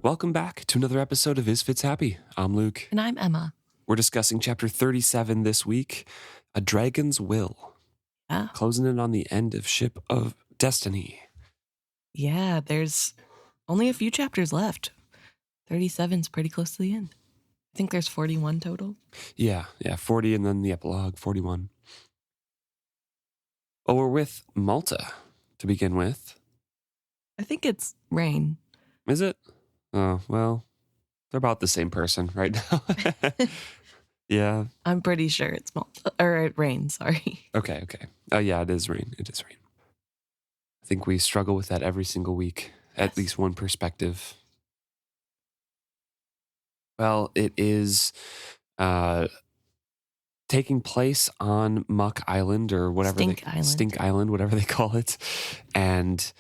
Welcome back to another episode of Is Fitz Happy? I'm Luke. And I'm Emma. We're discussing chapter 37 this week, A Dragon's Will. Yeah. Closing in on the end of Ship of Destiny. Yeah, there's only a few chapters left. 37's pretty close to the end. I think there's 41 total. Yeah, 40 and then the epilogue, 41. Oh, we're with Malta to begin with. I think it's Rain. Is it? Oh, well, they're about the same person right now. Yeah. I'm pretty sure it's Malta. Or Rain, sorry. Okay. Oh, yeah, it is Rain. I think we struggle with that every single week, at least one perspective. Well, it is taking place on Muck Island or whatever. Stink Island, whatever they call it. And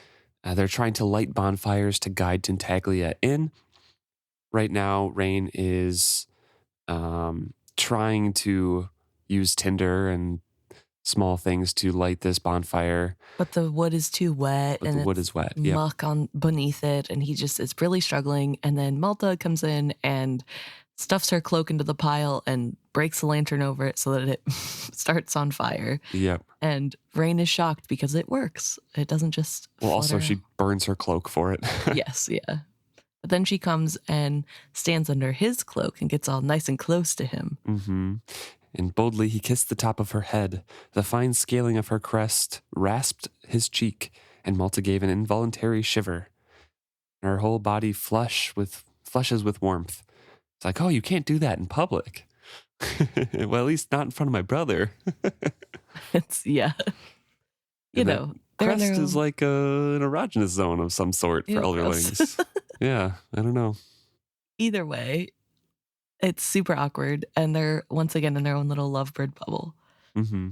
they're trying to light bonfires to guide Tintaglia in. Right now, Rain is trying to use tinder and small things to light this bonfire. But the wood is too wet. The wood is wet. Yep. Muck on beneath it. And he just is really struggling. And then Malta comes in and stuffs her cloak into the pile and breaks the lantern over it so that it starts on fire. Yep. And Rain is shocked because it works. It doesn't just also out. She burns her cloak for it. Yes, yeah. But then she comes and stands under his cloak and gets all nice and close to him. Mm-hmm. And boldly he kissed the top of her head. The fine scaling of her crest rasped his cheek, and Malta gave an involuntary shiver. Her whole body flushes with warmth. It's like, oh, you can't do that in public. Well, at least not in front of my brother. Yeah. You know, crest is like an erogenous zone of some sort for elderlings. Yeah, I don't know. Either way, it's super awkward, and they're once again in their own little lovebird bubble. Mm-hmm.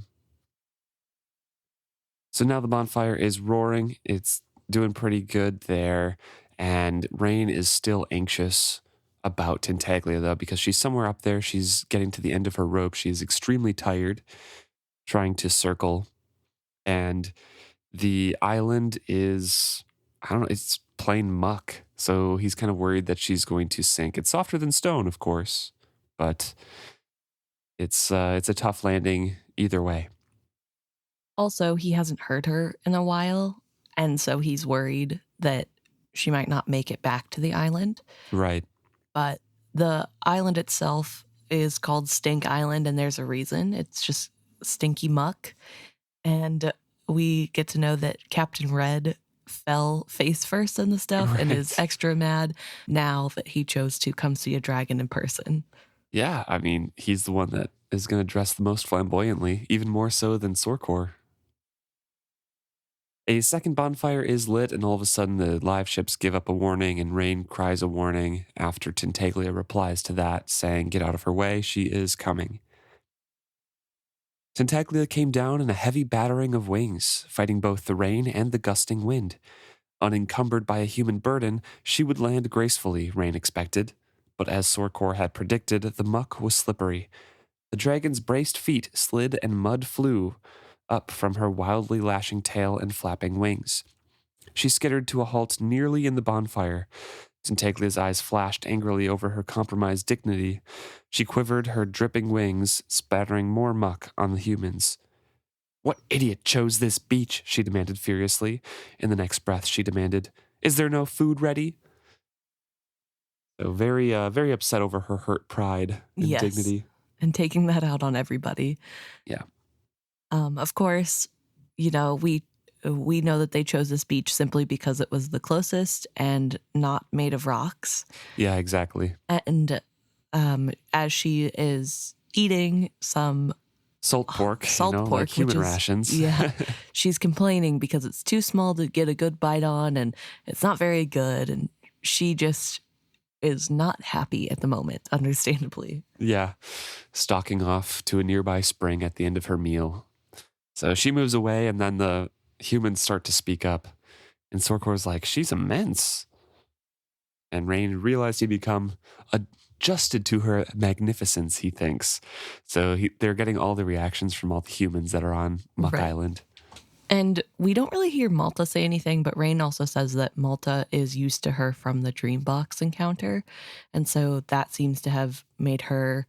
So now the bonfire is roaring. It's doing pretty good there, and Rain is still anxious about Tintaglia, though, because she's somewhere up there. She's getting to the end of her rope. She is extremely tired, trying to circle, and the island is, I don't know, it's plain muck. So he's kind of worried that she's going to sink. It's softer than stone, of course, but it's a tough landing either way. Also, he hasn't heard her in a while, and so he's worried that she might not make it back to the island. Right. But the island itself is called Stink Island, and there's a reason. It's just stinky muck. And we get to know that Captain Red fell face first in the stuff and is extra mad now that he chose to come see a dragon in person. Yeah, I mean, he's the one that is going to dress the most flamboyantly, even more so than Sorkor. A second bonfire is lit, and all of a sudden the live ships give up a warning, and Rain cries a warning after Tintaglia replies to that, saying, "Get out of her way, she is coming." Tintaglia came down in a heavy battering of wings, fighting both the rain and the gusting wind. Unencumbered by a human burden, she would land gracefully, Rain expected. But as Sorkor had predicted, the muck was slippery. The dragon's braced feet slid and mud flew up from her wildly lashing tail and flapping wings. She skittered to a halt nearly in the bonfire. Tintaglia's eyes flashed angrily over her compromised dignity. She quivered her dripping wings, spattering more muck on the humans. "What idiot chose this beach?" she demanded furiously. In the next breath, she demanded, "Is there no food ready?" So very upset over her hurt pride and dignity. And taking that out on everybody. Yeah. Of course, you know, we know that they chose this beach simply because it was the closest and not made of rocks. Yeah, exactly. And as she is eating some salt pork, like human rations. Yeah, she's complaining because it's too small to get a good bite on, and it's not very good, and she just is not happy at the moment, understandably. Yeah, stalking off to a nearby spring at the end of her meal. So she moves away, and then the humans start to speak up. And Sorkor's like, "She's immense." And Rain realized he'd become adjusted to her magnificence, he thinks. So they're getting all the reactions from all the humans that are on Muck Island. And we don't really hear Malta say anything, but Rain also says that Malta is used to her from the Dreambox encounter. And so that seems to have made her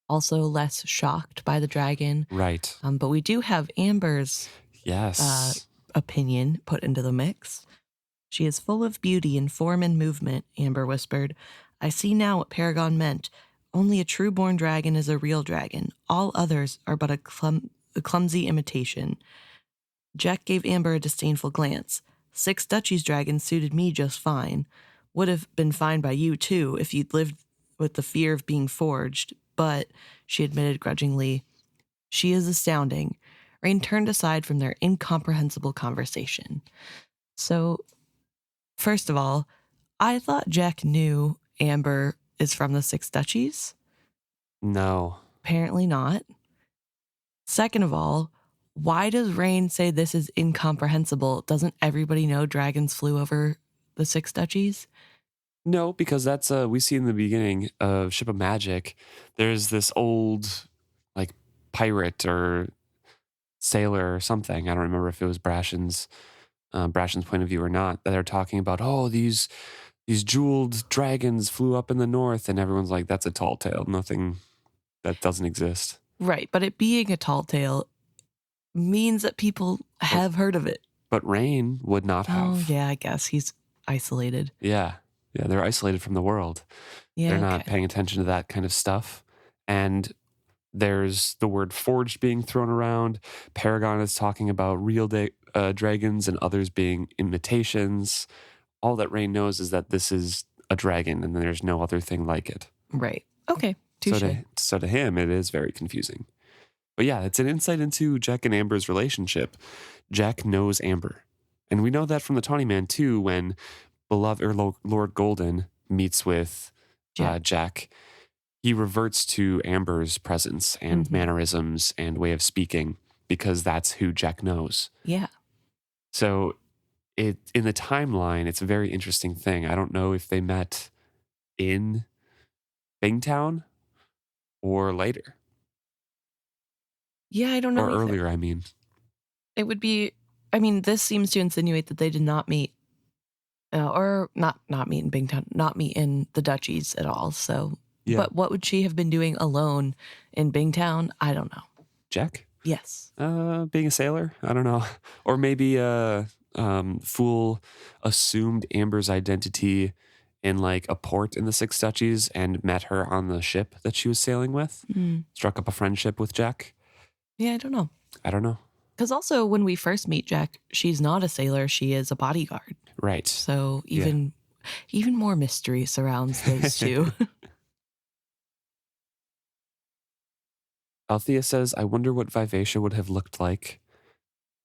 also less shocked by the dragon. Right. But we do have Amber's Yes. opinion put into the mix. She is full of beauty in form and movement, Amber whispered. I see now what Paragon meant. Only a true-born dragon is a real dragon. All others are but a clumsy imitation. Jack gave Amber a disdainful glance. 6 Duchies dragons suited me just fine. Would have been fine by you, too, if you'd lived with the fear of being forged. But, she admitted grudgingly, she is astounding. Rain turned aside from their incomprehensible conversation. So, first of all, I thought Jack knew Amber is from the 6 Duchies. No. Apparently not. Second of all, why does Rain say this is incomprehensible? Doesn't everybody know dragons flew over the 6 Duchies? No, because that's we see in the beginning of Ship of Magic, there's this old like pirate or sailor or something. I don't remember if it was Brashen's point of view or not. That they're talking about, oh, these jeweled dragons flew up in the north, and everyone's like, that's a tall tale. Nothing that doesn't exist. Right, but it being a tall tale means that people have heard of it. But Rain would not have. Oh, yeah, I guess he's isolated. Yeah, they're isolated from the world. Yeah, they're not paying attention to that kind of stuff. And there's the word forged being thrown around. Paragon is talking about real dragons and others being imitations. All that Rain knows is that this is a dragon and there's no other thing like it. Right. Okay. Touché. So to him, it is very confusing. But yeah, it's an insight into Jack and Amber's relationship. Jack knows Amber. And we know that from the Tawny Man too, when Lord Golden meets with Jack. He reverts to Amber's presence and mannerisms and way of speaking because that's who Jack knows. Yeah. So in the timeline, it's a very interesting thing. I don't know if they met in Bingtown or later. Yeah, I don't know. Or earlier, I mean. It would be, this seems to insinuate that they did not meet, or not meet in Bingtown, not meet in the Duchies at all. So, yeah. But what would she have been doing alone in Bingtown? I don't know. Jack? Yes. Being a sailor? I don't know. Or maybe Fool assumed Amber's identity in like a port in the 6 Duchies and met her on the ship that she was sailing with. Struck up a friendship with Jack. Yeah, I don't know. Because also when we first meet Jack, she's not a sailor. She is a bodyguard. Right. So even more mystery surrounds those two. Althea says, I wonder what Vivacia would have looked like.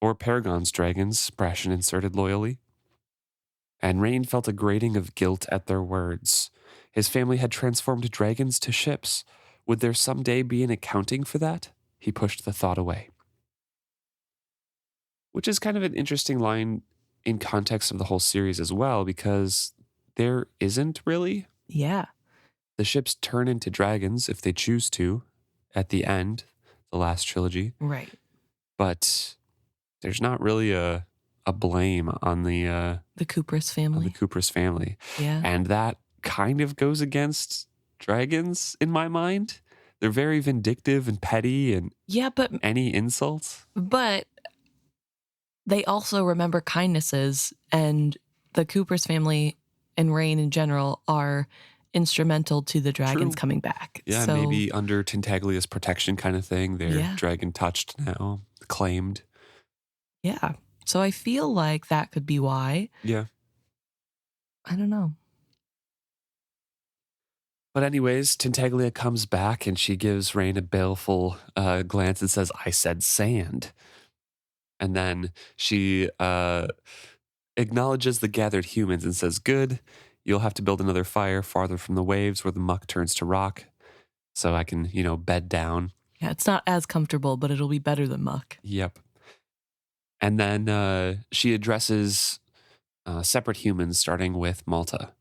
Or Paragon's dragons, Brashen inserted loyally. And Rain felt a grating of guilt at their words. His family had transformed dragons to ships. Would there someday be an accounting for that? He pushed the thought away. Which is kind of an interesting line in context of the whole series as well, because there isn't really. Yeah. The ships turn into dragons if they choose to at the end, the last trilogy. Right. But there's not really a blame on the Kupris family. On the Kupris family. Yeah. And that kind of goes against dragons in my mind. They're very vindictive and petty and but any insult. But they also remember kindnesses, and the Kupris family and Rain in general are instrumental to the dragons coming back. Yeah, so, maybe under Tintaglia's protection kind of thing. They're dragon touched now, claimed. Yeah. So I feel like that could be why. Yeah. I don't know. But anyways, Tintaglia comes back and she gives Rain a baleful glance and says, I said sand. And then she acknowledges the gathered humans and says, good, you'll have to build another fire farther from the waves where the muck turns to rock so I can, bed down. Yeah, it's not as comfortable, but it'll be better than muck. Yep. And then she addresses separate humans, starting with Malta.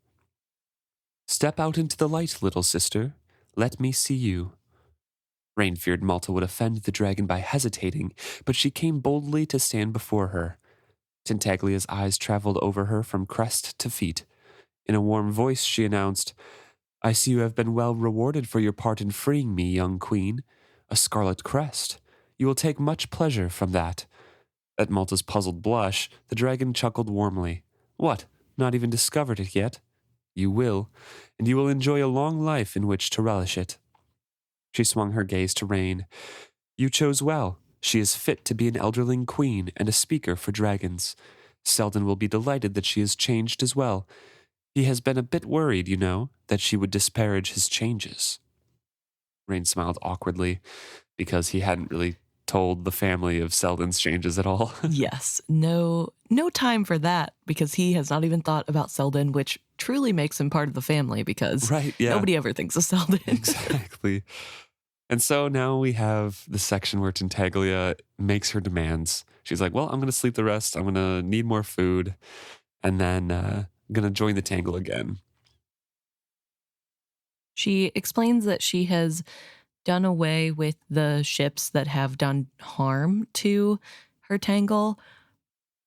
Step out into the light, little sister. Let me see you. Rain feared Malta would offend the dragon by hesitating, but she came boldly to stand before her. Tintaglia's eyes traveled over her from crest to feet. In a warm voice, she announced, "I see you have been well rewarded for your part in freeing me, young queen. A scarlet crest. You will take much pleasure from that." At Malta's puzzled blush, the dragon chuckled warmly. "What, not even discovered it yet? You will, and you will enjoy a long life in which to relish it." She swung her gaze to Rain. "You chose well. She is fit to be an elderling queen and a speaker for dragons. Selden will be delighted that she has changed as well. He has been a bit worried, you know, that she would disparage his changes." Rain smiled awkwardly because he hadn't really told the family of Selden's changes at all. Yes, no time for that because he has not even thought about Selden, which truly makes him part of the family because Right, yeah. nobody ever thinks of Selden. Exactly. And so now we have the section where Tintaglia makes her demands. She's like, well, I'm going to sleep the rest. I'm going to need more food. And then I'm going to join the tangle again. She explains that she has done away with the ships that have done harm to her tangle,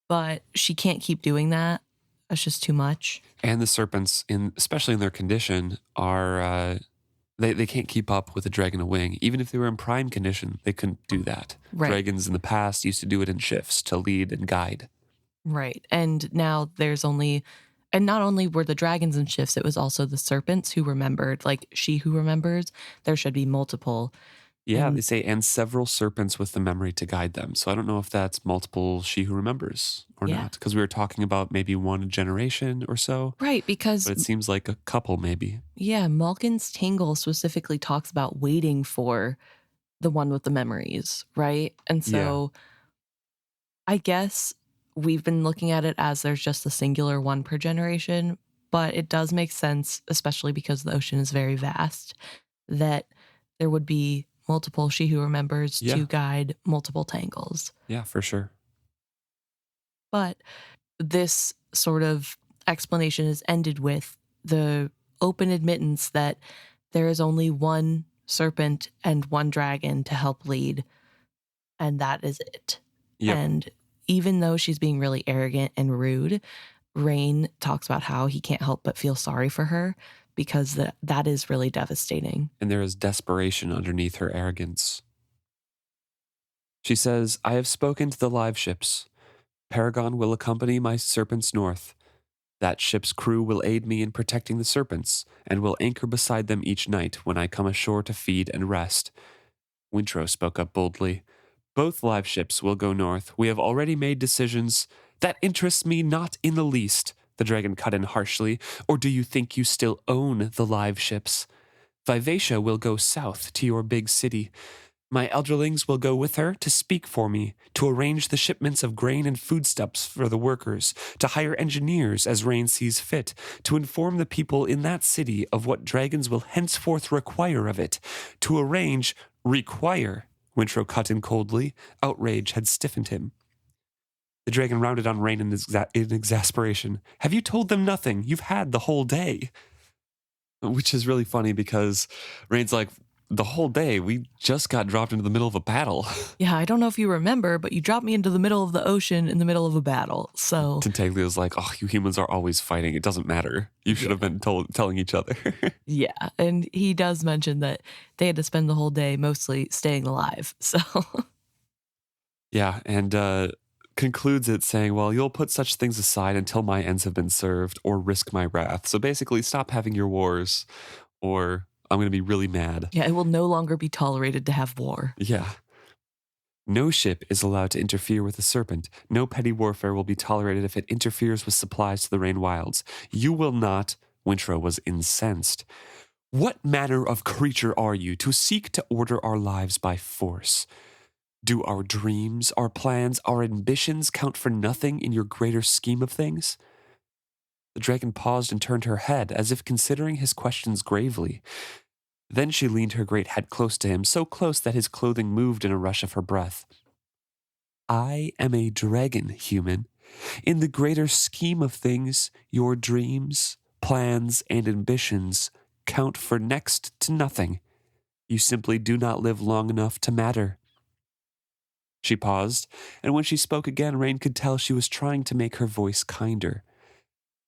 but she can't keep doing that. That's just too much. And the serpents, especially in their condition, are they can't keep up with a dragon a wing. Even if they were in prime condition, they couldn't do that. Right. Dragons in the past used to do it in shifts to lead and guide. Right. And now there's only, and not only were the dragons in shifts, it was also the serpents who remembered, like she who remembers. There should be multiple. Yeah, And they say, and several serpents with the memory to guide them. So I don't know if that's multiple she who remembers or Yeah. not. Because we were talking about maybe one generation or so. right, because But it seems like a couple maybe. yeah, Malkin's Tangle specifically talks about waiting for the one with the memories, right? And so I guess we've been looking at it as there's just a singular one per generation, but it does make sense, especially because the ocean is very vast, that there would be multiple she who remembers Yeah. to guide multiple tangles. Yeah, for sure. But this sort of explanation is ended with the open admittance that there is only one serpent and one dragon to help lead, and that is it. Yep. And even though she's being really arrogant and rude, Rain talks about how he can't help but feel sorry for her because that is really devastating. And there is desperation underneath her arrogance. She says, "I have spoken to the live ships. Paragon will accompany my serpents north. That ship's crew will aid me in protecting the serpents and will anchor beside them each night when I come ashore to feed and rest." Wintrow spoke up boldly. "Both live ships will go north. We have already made decisions." "That interests me not in the least," the dragon cut in harshly. "Or do you think you still own the live ships? Vivacia will go south to your big city. My elderlings will go with her to speak for me, to arrange the shipments of grain and foodstuffs for the workers, to hire engineers as Rain sees fit, to inform the people in that city of what dragons will henceforth require of it, to arrange—" "Require," Wintrow cut in coldly. Outrage had stiffened him. The dragon rounded on Rain in exasperation. "Have you told them nothing? You've had the whole day." Which is really funny because Rain's like, "The whole day, we just got dropped into the middle of a battle." Yeah, I don't know if you remember, but you dropped me into the middle of the ocean in the middle of a battle. So Tintaglia's like, "Oh, you humans are always fighting. It doesn't matter. You should have been telling each other." yeah, and he does mention that they had to spend the whole day mostly staying alive. So Yeah, and concludes it saying, "Well, you'll put such things aside until my ends have been served or risk my wrath. So basically, stop having your wars or I'm going to be really mad." yeah, it will no longer be tolerated to have war. Yeah. "No ship is allowed to interfere with the serpent. No petty warfare will be tolerated if it interferes with supplies to the Rain Wilds. You will not—" Wintrow was incensed. "What manner of creature are you to seek to order our lives by force? Do our dreams, our plans, our ambitions count for nothing in your greater scheme of things?" The dragon paused and turned her head as if considering his questions gravely. Then she leaned her great head close to him, so close that his clothing moved in a rush of her breath. "I am a dragon, human. In the greater scheme of things, your dreams, plans, and ambitions count for next to nothing. You simply do not live long enough to matter. She paused, and when she spoke again, Rain could tell she was trying to make her voice kinder.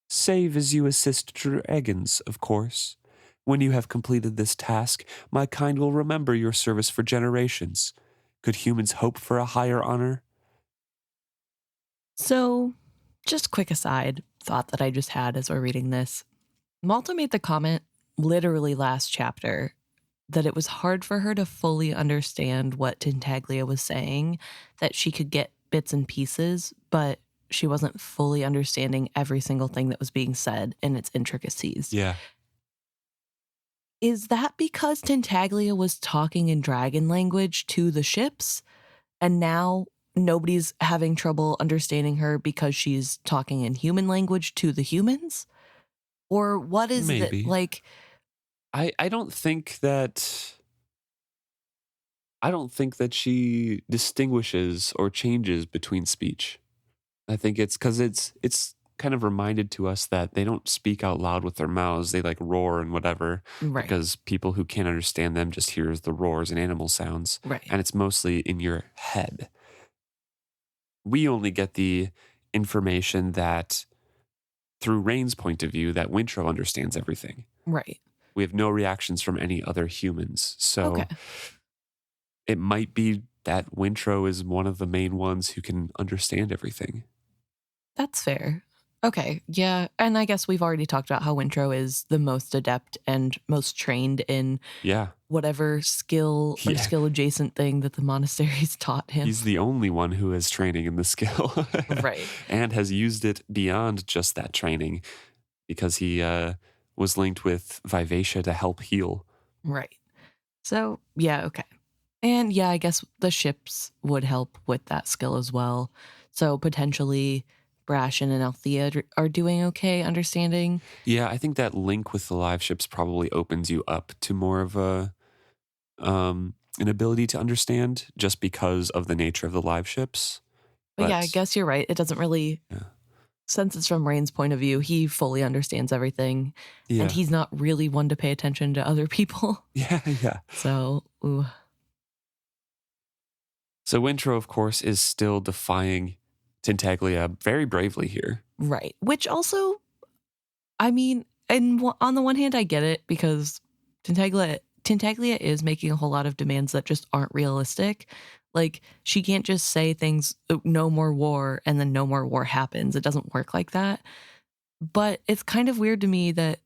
Save as you assist dragons, of course. When you have completed this task, my kind will remember your service for generations. Could humans hope for a higher honor? So, just quick aside, thought that I just had as we're reading this. Malta made the comment, literally last chapter, that it was hard for her to fully understand what Tintaglia was saying, that she could get bits and pieces, but she wasn't fully understanding every single thing that was being said and its intricacies. Yeah. Is that because Tintaglia was talking in dragon language to the ships, and now nobody's having trouble understanding her because she's talking in human language to the humans? Or what is Maybe. it? Like, I don't think that she distinguishes or changes between speech. I think it's because it's kind of reminded to us that they don't speak out loud with their mouths. They like roar and whatever, right, because people who can't understand them just hears the roars and animal sounds. right, And it's mostly in your head. We only get the information that through Rain's point of view that Wintrow understands everything. right. We have no reactions from any other humans. So Okay. it might be that Wintrow is one of the main ones who can understand everything. That's fair. Okay, yeah. And I guess we've already talked about how Wintrow is the most adept and most trained in Yeah. whatever skill or Yeah. skill adjacent thing that the monasteries taught him. He's the only one who has training in the skill. Right. And has used it beyond just that training because he was linked with Vivacia to help heal. Right. So, yeah, okay. And yeah, I guess the ships would help with that skill as well. So potentially Brashen and Althea are doing okay understanding. Yeah, I think that link with the live ships probably opens you up to more of an ability to understand just because of the nature of the live ships. But yeah, I guess you're right. It doesn't really, since it's from Rain's point of view, he fully understands everything. Yeah. And he's not really one to pay attention to other people. Yeah. So, ooh. So Wintrow, of course, is still defying Tintaglia very bravely here. Right. Which also, I mean, and on the one hand, I get it because Tintaglia is making a whole lot of demands that just aren't realistic. Like, she can't just say things, no more war, and then no more war happens. It doesn't work like that. But it's kind of weird to me that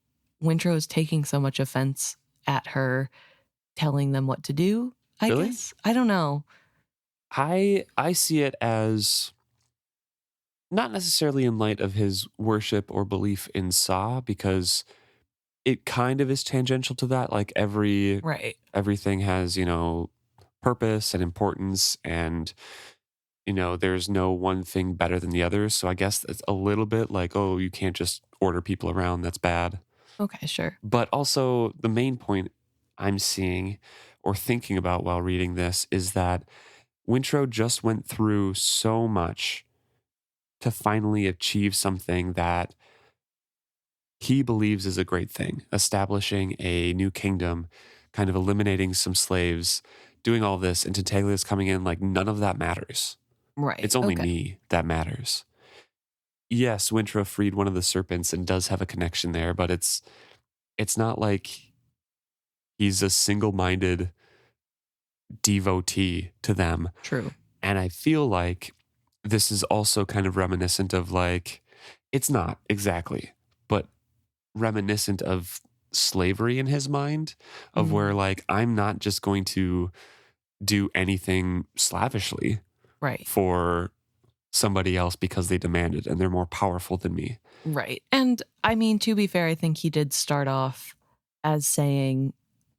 Wintrow is taking so much offense at her telling them what to do, I Really? guess. I don't know. I see it as not necessarily in light of his worship or belief in Sa, because it kind of is tangential to that. Like Right. everything has, purpose and importance, and there's no one thing better than the other. So I guess it's a little bit like, oh, you can't just order people around. That's bad. Okay, sure. But also the main point I'm seeing or thinking about while reading this is that Wintrow just went through so much to finally achieve something that he believes is a great thing, establishing a new kingdom, kind of eliminating some slaves, doing all this, and Tintaglia's coming in like none of that matters. Right. It's only me that matters. Yes, Wintrow freed one of the serpents and does have a connection there, but it's not like he's a single-minded devotee to them. True. And I feel like this is also kind of reminiscent of like, it's not exactly, but reminiscent of slavery in his mind, of where like, I'm not just going to do anything slavishly right for somebody else because they demand it and they're more powerful than me. Right. And I mean, to be fair, I think he did start off as saying,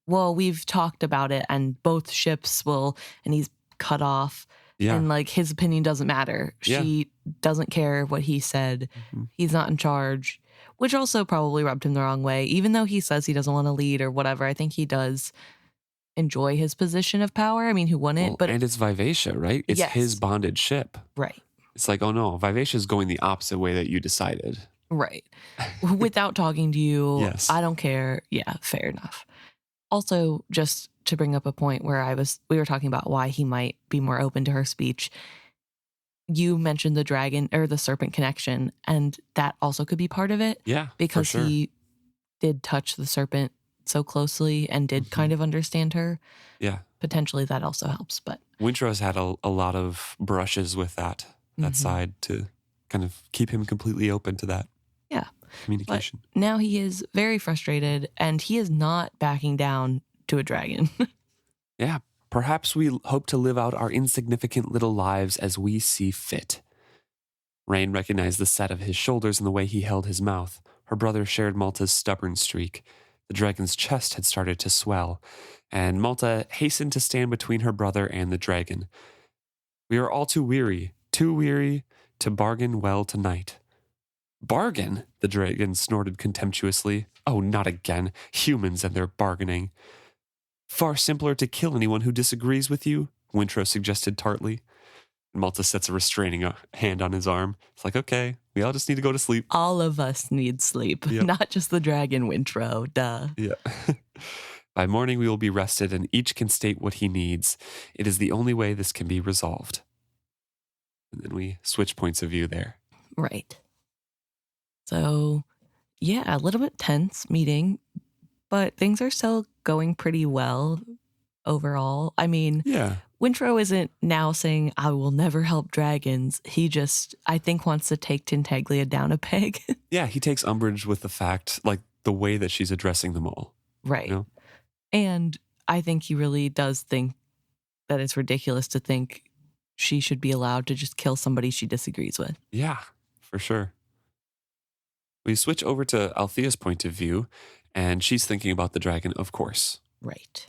well, we've talked about it and both ships will, and he's cut off. Yeah. And like his opinion doesn't matter. Yeah. She doesn't care what he said. Mm-hmm. He's not in charge, which also probably rubbed him the wrong way. Even though he says he doesn't want to lead or whatever, I think he does enjoy his position of power. I mean, who wouldn't? But and it's Vivacia, right? It's Yes. his bonded ship. right. It's like, oh no, Vivacia's going the opposite way that you decided. Right. Without talking to you. Yes. I don't care. Yeah, fair enough. Also, just to bring up a point where we were talking about why he might be more open to her speech. You mentioned the dragon or the serpent connection, and that also could be part of it. Yeah, for because sure. he did touch the serpent so closely and did kind of understand her. Yeah. Potentially that also helps, but Wintrow has had a lot of brushes with that side to kind of keep him completely open to that yeah. communication. But now he is very frustrated, and he is not backing down to a dragon. Yeah, perhaps we hope to live out our insignificant little lives as we see fit. Rain recognized the set of his shoulders and the way he held his mouth. Her brother shared Malta's stubborn streak. The dragon's chest had started to swell, and Malta hastened to stand between her brother and the dragon. We are all too weary to bargain well tonight. Bargain? The dragon snorted contemptuously. Oh, not again. Humans and their bargaining. Far simpler to kill anyone who disagrees with you, Wintrow suggested tartly. Malta sets a restraining hand on his arm. It's like, okay, we all just need to go to sleep. All of us need sleep, Yep. not just the dragon, Wintrow. Duh. Yeah. By morning, we will be rested and each can state what he needs. It is the only way this can be resolved. And then we switch points of view there. Right. So, yeah, a little bit tense meeting, but things are still going pretty well overall. I mean, Yeah. Wintrow isn't now saying, I will never help dragons. He just, I think, wants to take Tintaglia down a peg. Yeah, he takes umbrage with the fact, like, the way that she's addressing them all. Right. You know? And I think he really does think that it's ridiculous to think she should be allowed to just kill somebody she disagrees with. Yeah, for sure. We switch over to Althea's point of view, and she's thinking about the dragon, of course. Right.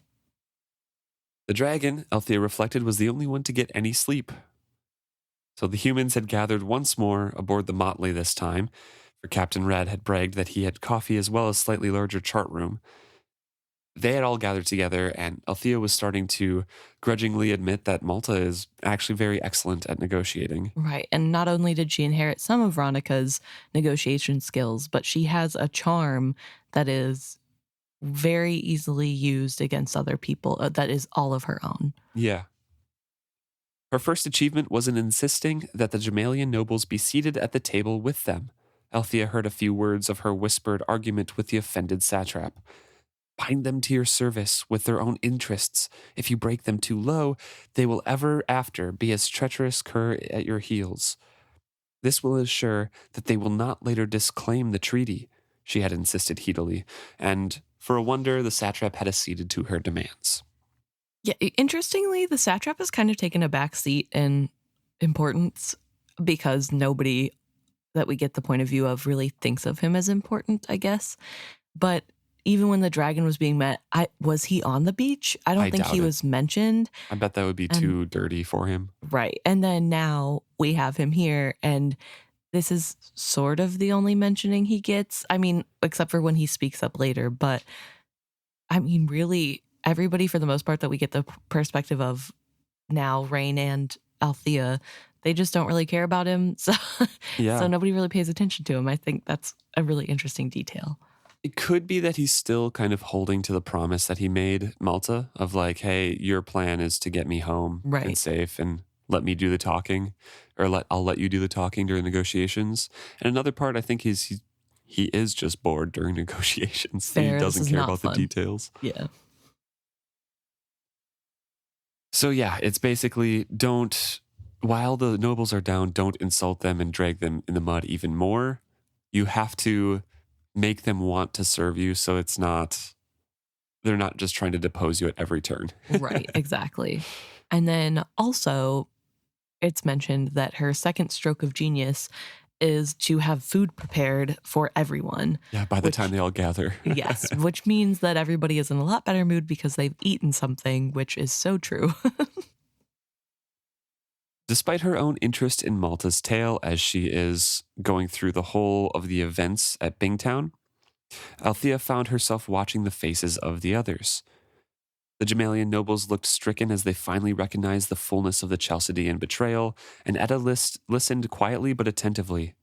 The dragon, Althea reflected, was the only one to get any sleep. So the humans had gathered once more aboard the motley this time, for Captain Red had bragged that he had coffee as well as slightly larger chart room. They had all gathered together, and Althea was starting to grudgingly admit that Malta is actually very excellent at negotiating. Right. And not only did she inherit some of Veronica's negotiation skills, but she has a charm that is very easily used against other people that is all of her own. Yeah. Her first achievement was in insisting that the Gemalian nobles be seated at the table with them. Althea heard a few words of her whispered argument with the offended satrap. Bind them to your service with their own interests. If you break them too low, they will ever after be as treacherous cur at your heels. This will ensure that they will not later disclaim the treaty, she had insisted heatedly, and for a wonder, the satrap had acceded to her demands. Yeah, interestingly, the satrap has kind of taken a back seat in importance because nobody that we get the point of view of really thinks of him as important, I guess. But even when the dragon was being met, was he on the beach? I don't think he was mentioned. I bet that would be too dirty for him. Right. And then now we have him here, and this is sort of the only mentioning he gets. I mean, except for when he speaks up later. But I mean, really, everybody, for the most part, that we get the perspective of now, Rain and Althea, they just don't really care about him. So, Yeah. So nobody really pays attention to him. I think that's a really interesting detail. It could be that he's still kind of holding to the promise that he made Malta of like, hey, your plan is to get me home and safe and let me do the talking, or I'll let you do the talking during negotiations. And another part, I think he is just bored during negotiations. Fair, he doesn't care about the details. Yeah. So yeah, it's basically while the nobles are down, don't insult them and drag them in the mud even more. You have to make them want to serve you, so they're not just trying to depose you at every turn. Right, exactly. And then also, it's mentioned that her second stroke of genius is to have food prepared for everyone. Yeah, by the time they all gather. Yes, which means that everybody is in a lot better mood because they've eaten something, which is so true. Despite her own interest in Malta's tale as she is going through the whole of the events at Bingtown, Althea found herself watching the faces of the others. The Gemalian nobles looked stricken as they finally recognized the fullness of the Chalcedean betrayal, and Etta listened quietly but attentively.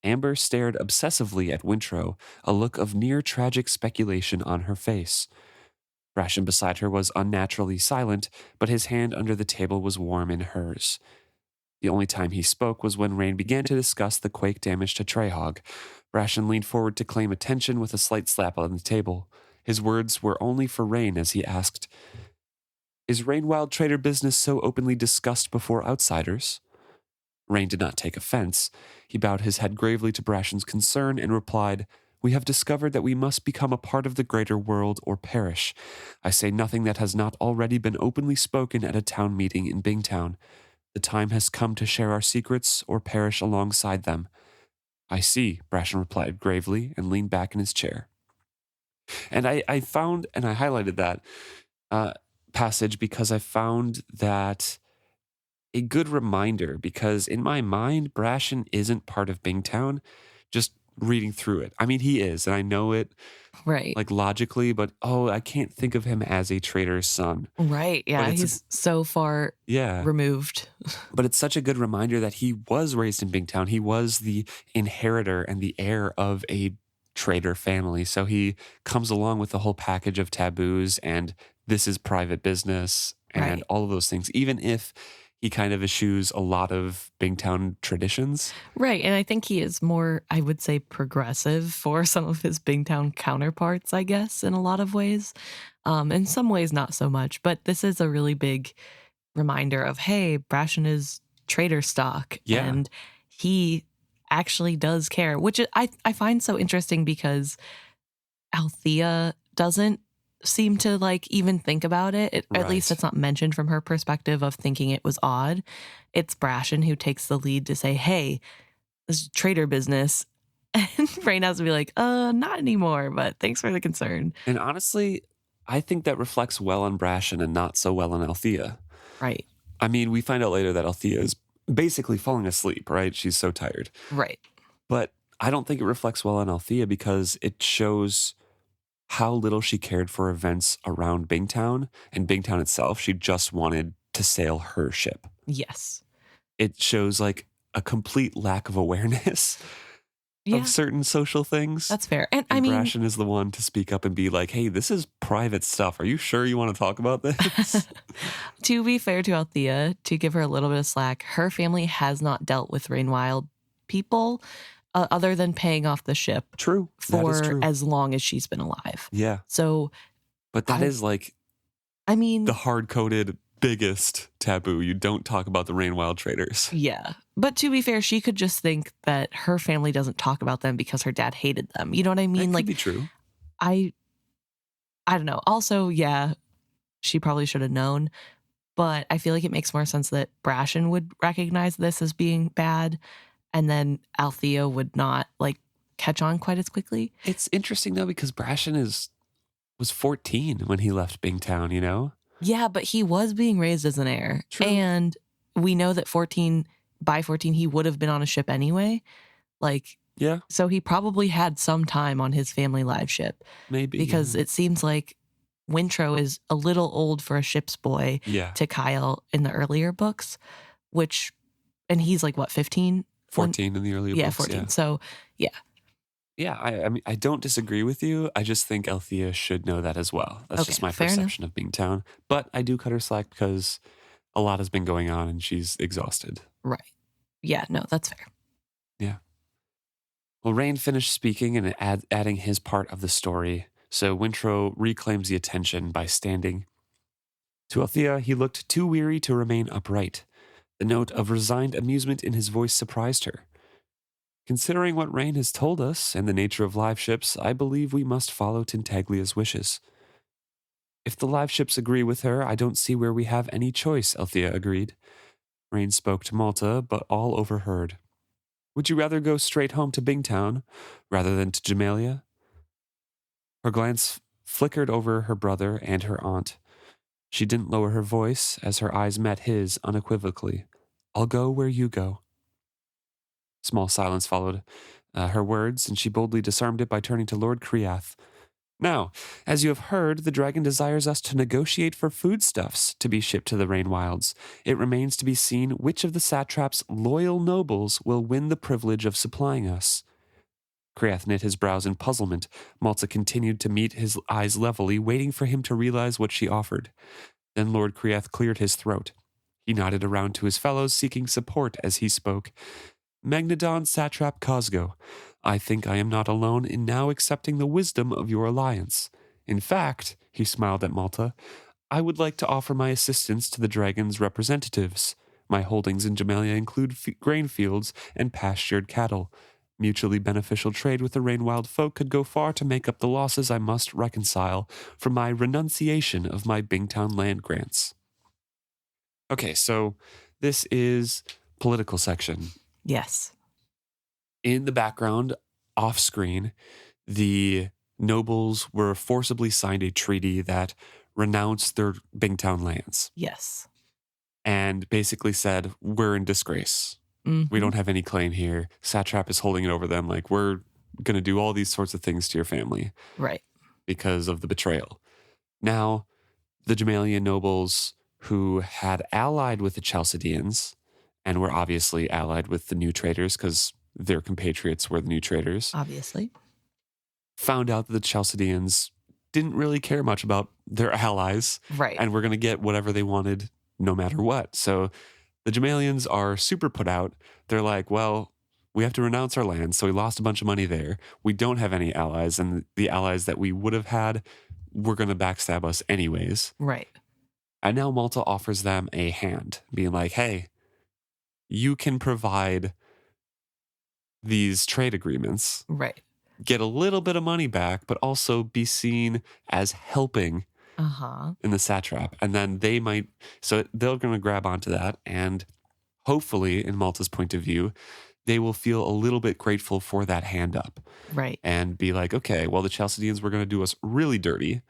Amber stared obsessively at Wintrow, a look of near tragic speculation on her face. Brashen beside her was unnaturally silent, but his hand under the table was warm in hers. The only time he spoke was when Rain began to discuss the quake damage to Treyhog. Brashen leaned forward to claim attention with a slight slap on the table. His words were only for Rain as he asked, "Is Rainwild trader business so openly discussed before outsiders?" Rain did not take offense. He bowed his head gravely to Brashen's concern and replied, "We have discovered that we must become a part of the greater world or perish. I say nothing that has not already been openly spoken at a town meeting in Bingtown. The time has come to share our secrets or perish alongside them." "I see," Brashen replied gravely and leaned back in his chair. And I found, and I highlighted that passage because I found that a good reminder, because in my mind, Brashen isn't part of Bingtown, just reading through it. I mean, he is, and I know it Right. like logically, but I can't think of him as a trader's son. Right. Yeah. But it's He's so far Yeah. removed. But it's such a good reminder that he was raised in Bingtown. He was the inheritor and the heir of a trader family. So he comes along with the whole package of taboos and this is private business and Right. all of those things, even if he kind of eschews a lot of Bingtown traditions. Right. And I think he is more, I would say, progressive for some of his Bingtown counterparts, I guess, in a lot of ways. In some ways, not so much. But this is a really big reminder of, hey, Brashen is trader stock. Yeah. And he actually does care, which I find so interesting because Althea doesn't seem to like even think about it. At least Right. it's not mentioned from her perspective of thinking it was odd. It's Brashen who takes the lead to say, hey, this is trader business. And Rain has to be like, not anymore, but thanks for the concern. And honestly, I think that reflects well on Brashen and not so well on Althea. Right. I mean, we find out later that Althea is basically falling asleep, right? She's so tired. Right. But I don't think it reflects well on Althea because it shows how little she cared for events around Bingtown and Bingtown itself. She just wanted to sail her ship. Yes. It shows like a complete lack of awareness Yeah. of certain social things. That's fair. And And I mean, Brashen is the one to speak up and be like, "Hey, this is private stuff. Are you sure you want to talk about this?" to be fair to Althea, to give her a little bit of slack, her family has not dealt with Rainwild people other than paying off the ship True. That is for true. as long as she's been alive. Yeah. So, But that is like I mean, the hard-coded biggest taboo. You don't talk about the Rainwild traders. yeah. But to be fair, she could just think that her family doesn't talk about them because her dad hated them. You know what I mean? That Like, could be true. I don't know. Also, yeah, she probably should have known. But I feel like it makes more sense that Brashen would recognize this as being bad, and then Althea would not like catch on quite as quickly. It's interesting though because Brashen was 14 when he left Bingtown, you know? Yeah, but he was being raised as an heir. True. And we know that by 14, he would have been on a ship anyway. Like, Yeah, so he probably had some time on his family live ship maybe. because it seems like Wintrow is a little old for a ship's boy yeah. to Kyle in the earlier books, and he's like, what, 15? 14 in the earlier Yeah, books. 14. Yeah. So, yeah. Yeah, I mean, I don't disagree with you. I just think Althea should know that as well. That's Okay, just my fair enough. perception of Bingtown. But I do cut her slack because a lot has been going on and she's exhausted. Right. Yeah, no, that's fair. Yeah. Well, Rain finished speaking and adding his part of the story, so Wintrow reclaims the attention by standing. To Althea, he looked too weary to remain upright. The note of resigned amusement in his voice surprised her. Considering what Rain has told us and the nature of live ships, I believe we must follow Tintaglia's wishes. If the live ships agree with her, I don't see where we have any choice, Althea agreed. Rain spoke to Malta, but all overheard. Would you rather go straight home to Bingtown rather than to Jamalia? Her glance flickered over her brother and her aunt. She didn't lower her voice as her eyes met his unequivocally. I'll go where you go. Small silence followed her words, and she boldly disarmed it by turning to Lord Creath. Now, as you have heard, the dragon desires us to negotiate for foodstuffs to be shipped to the Rainwilds. It remains to be seen which of the satrap's loyal nobles will win the privilege of supplying us. Kreath knit his brows in puzzlement. Malta continued to meet his eyes levelly, waiting for him to realize what she offered. Then Lord Kreath cleared his throat. He nodded around to his fellows, seeking support as he spoke. Magnadon Satrap Cosgo, I think I am not alone in now accepting the wisdom of your alliance. In fact, he smiled at Malta, I would like to offer my assistance to the dragon's representatives. My holdings in Jamalia include grain fields and pastured cattle. Mutually beneficial trade with the Rainwild folk could go far to make up the losses I must reconcile from my renunciation of my Bingtown land grants. Okay, so this is political section. Yes. In the background, off screen, the nobles were forcibly signed a treaty that renounced their Bingtown lands. Yes. And basically said, we're in disgrace. Mm-hmm. We don't have any claim here. Satrap is holding it over them. Like, we're going to do all these sorts of things to your family. Right. Because of the betrayal. Now, the Jamalian nobles who had allied with the Chalcedeans and were obviously allied with the new traders because their compatriots were the new traders. Obviously. Found out that the Chalcedeans didn't really care much about their allies. Right. And were going to get whatever they wanted no matter what. So the Jamalians are super put out. They're like, well, we have to renounce our land. So we lost a bunch of money there. We don't have any allies. And the allies that we would have had were going to backstab us anyways. Right. And now Malta offers them a hand, being like, hey, you can provide these trade agreements. Right. Get a little bit of money back, but also be seen as helping in the satrap. And then they might, so they're going to grab onto that. And hopefully, in Malta's point of view, they will feel a little bit grateful for that hand up. Right. And be like, okay, well, the Chalcedeans were going to do us really dirty.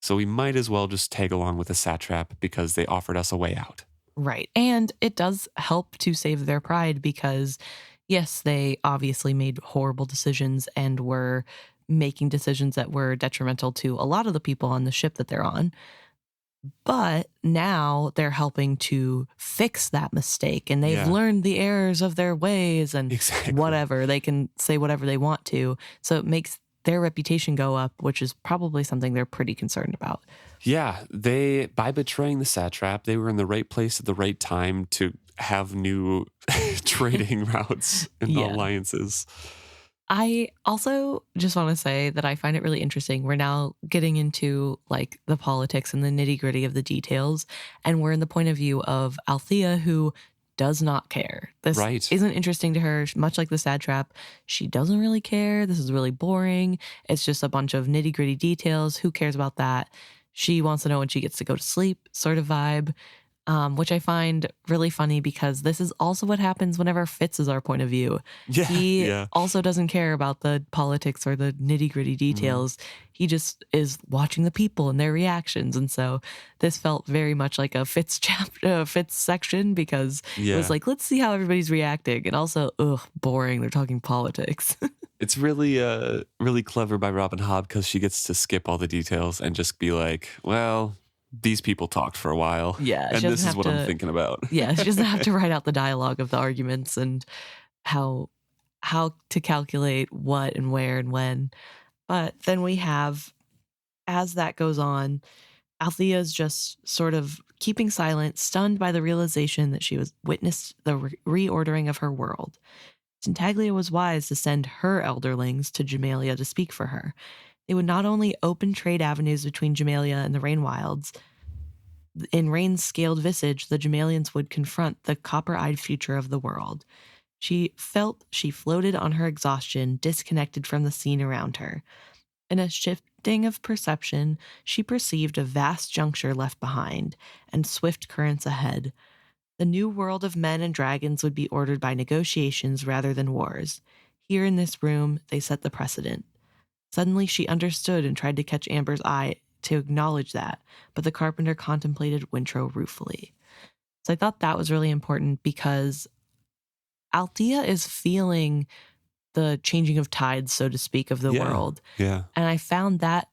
So we might as well just tag along with the satrap because they offered us a way out. Right. And it does help to save their pride because, yes, they obviously made horrible decisions and were making decisions that were detrimental to a lot of the people on the ship that they're on. But now they're helping to fix that mistake and they've learned the errors of their ways and whatever. They can say whatever they want to. So it makes their reputation go up, which is probably something they're pretty concerned about. Yeah, by betraying the satrap, they were in the right place at the right time to have new trading routes and alliances. I also just want to say that I find it really interesting. We're now getting into like the politics and the nitty gritty of the details. And we're in the point of view of Althea, who does not care. This isn't interesting to her. Much like the satrap, she doesn't really care. This is really boring. It's just a bunch of nitty gritty details. Who cares about that? She wants to know when she gets to go to sleep, sort of vibe. Which I find really funny because this is also what happens whenever Fitz is our point of view. He also doesn't care about the politics or the nitty gritty details. He just is watching the people and their reactions. And so this felt very much like a Fitz Fitz section because it was like, let's see how everybody's reacting. And also, boring. They're talking politics. It's really, really clever by Robin Hobb because she gets to skip all the details and just be like, well, these people talked for a while. Yeah. And this is what I'm thinking about. Yeah. She doesn't have to write out the dialogue of the arguments and how to calculate what and where and when. But then we have, as that goes on, Althea's just sort of keeping silent, stunned by the realization that she was witnessed the reordering of her world. Tintaglia was wise to send her Elderlings to Jamalia to speak for her. They would not only open trade avenues between Jamalia and the Rainwilds. In Rain's scaled visage, the Jamalians would confront the copper-eyed future of the world. She felt she floated on her exhaustion, disconnected from the scene around her. In a shifting of perception, she perceived a vast juncture left behind, and swift currents ahead. The new world of men and dragons would be ordered by negotiations rather than wars. Here in this room, they set the precedent. Suddenly she understood and tried to catch Amber's eye to acknowledge that, but the carpenter contemplated Wintrow ruefully. So I thought that was really important because Althea is feeling the changing of tides, so to speak, of the world. Yeah. And I found that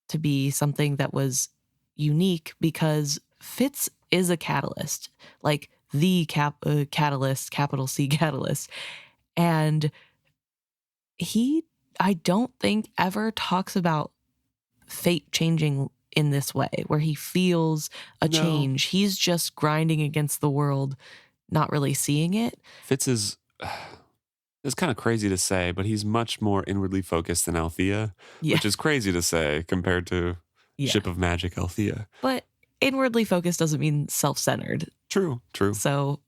to be something that was unique because Fitz is a catalyst, like the catalyst, capital C catalyst. And he I don't think ever talks about fate changing in this way, where he feels a No. change. He's just grinding against the world, not really seeing it. Fitz is, it's kind of crazy to say, but he's much more inwardly focused than Althea, Yeah. which is crazy to say compared to Yeah. Ship of Magic Althea. But inwardly focused doesn't mean self-centered. True. So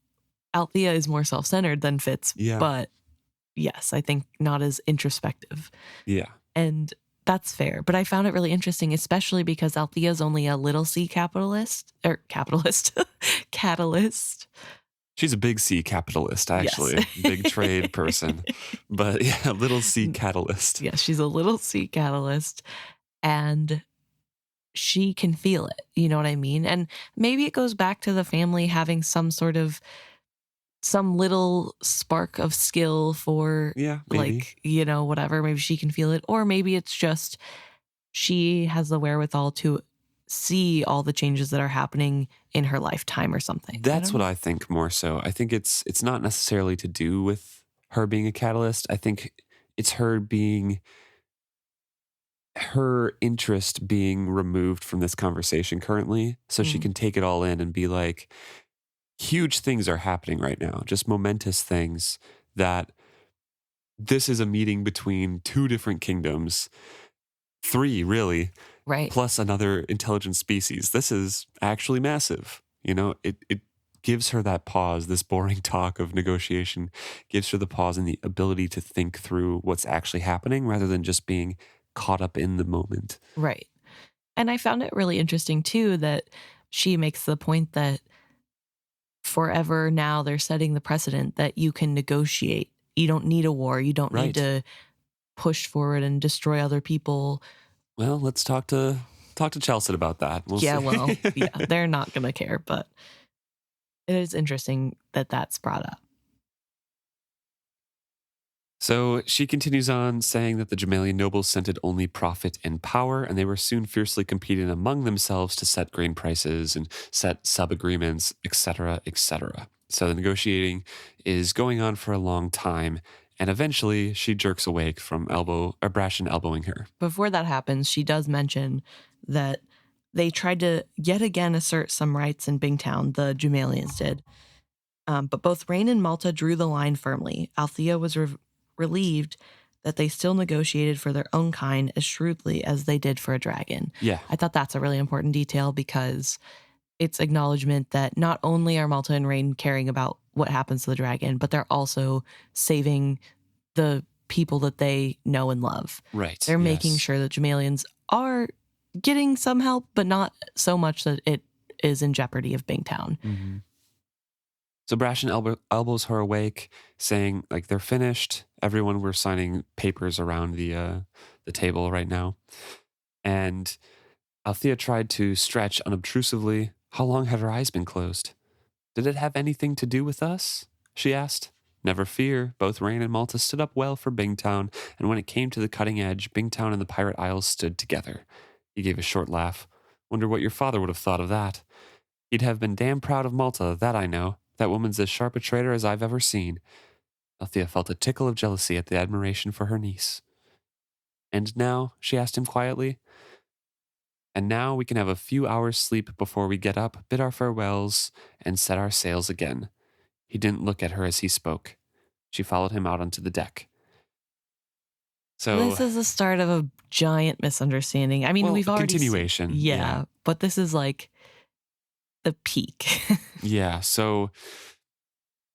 Althea is more self-centered than Fitz, Yeah. but yes, I think not as introspective. Yeah. And that's fair. But I found it really interesting, especially because Althea's only a little C catalyst. She's a big C capitalist, actually. Yes. Big trade person. But yeah, little C catalyst. Yes, she's a little C catalyst. And she can feel it. You know what I mean? And maybe it goes back to the family having some little spark of skill for, Yeah, maybe. like, you know, whatever. Maybe she can feel it. Or maybe it's just she has the wherewithal to see all the changes that are happening in her lifetime or something. That's what I think more so. I think it's not necessarily to do with her being a catalyst. I think it's her interest being removed from this conversation currently, so she can take it all in and be like, huge things are happening right now, just momentous things, that this is a meeting between two different kingdoms, three really, Right. plus another intelligent species. This is actually massive. You know, it gives her that pause. This boring talk of negotiation gives her the pause and the ability to think through what's actually happening rather than just being caught up in the moment. Right. And I found it really interesting too that she makes the point that forever now they're setting the precedent that you can negotiate. You don't need a war. You don't need to push forward and destroy other people. Well, let's talk to Chelsea about that. We'll see. Well, yeah, they're not going to care, but it is interesting that that's brought up. So she continues on saying that the Gemalian nobles scented only profit and power, and they were soon fiercely competing among themselves to set grain prices and set sub-agreements, etc., etc. So the negotiating is going on for a long time, and eventually she jerks awake from Brashen elbowing her. Before that happens, she does mention that they tried to yet again assert some rights in Bingtown, the Gemalians did. But both Rain and Malta drew the line firmly. Althea was relieved that they still negotiated for their own kind as shrewdly as they did for a dragon. Yeah. I thought that's a really important detail because it's acknowledgement that not only are Malta and Rain caring about what happens to the dragon, but they're also saving the people that they know and love. Right. They're making sure that Gemalians are getting some help, but not so much that it is in jeopardy of Bingtown. Mm-hmm. So Brashen elbows her awake, saying, like, they're finished. Everyone, we're signing papers around the table right now. And Althea tried to stretch unobtrusively. How long had her eyes been closed? Did it have anything to do with us? She asked. Never fear. Both Rain and Malta stood up well for Bingtown, and when it came to the cutting edge, Bingtown and the Pirate Isles stood together. He gave a short laugh. Wonder what your father would have thought of that. He'd have been damn proud of Malta, that I know. That woman's as sharp a traitor as I've ever seen. Althea felt a tickle of jealousy at the admiration for her niece. And now, she asked him quietly, and now we can have a few hours' sleep before we get up, bid our farewells, and set our sails again. He didn't look at her as he spoke. She followed him out onto the deck. So this is the start of a giant misunderstanding. I mean, we've already continuation. Yeah, but this is like the peak. Yeah, so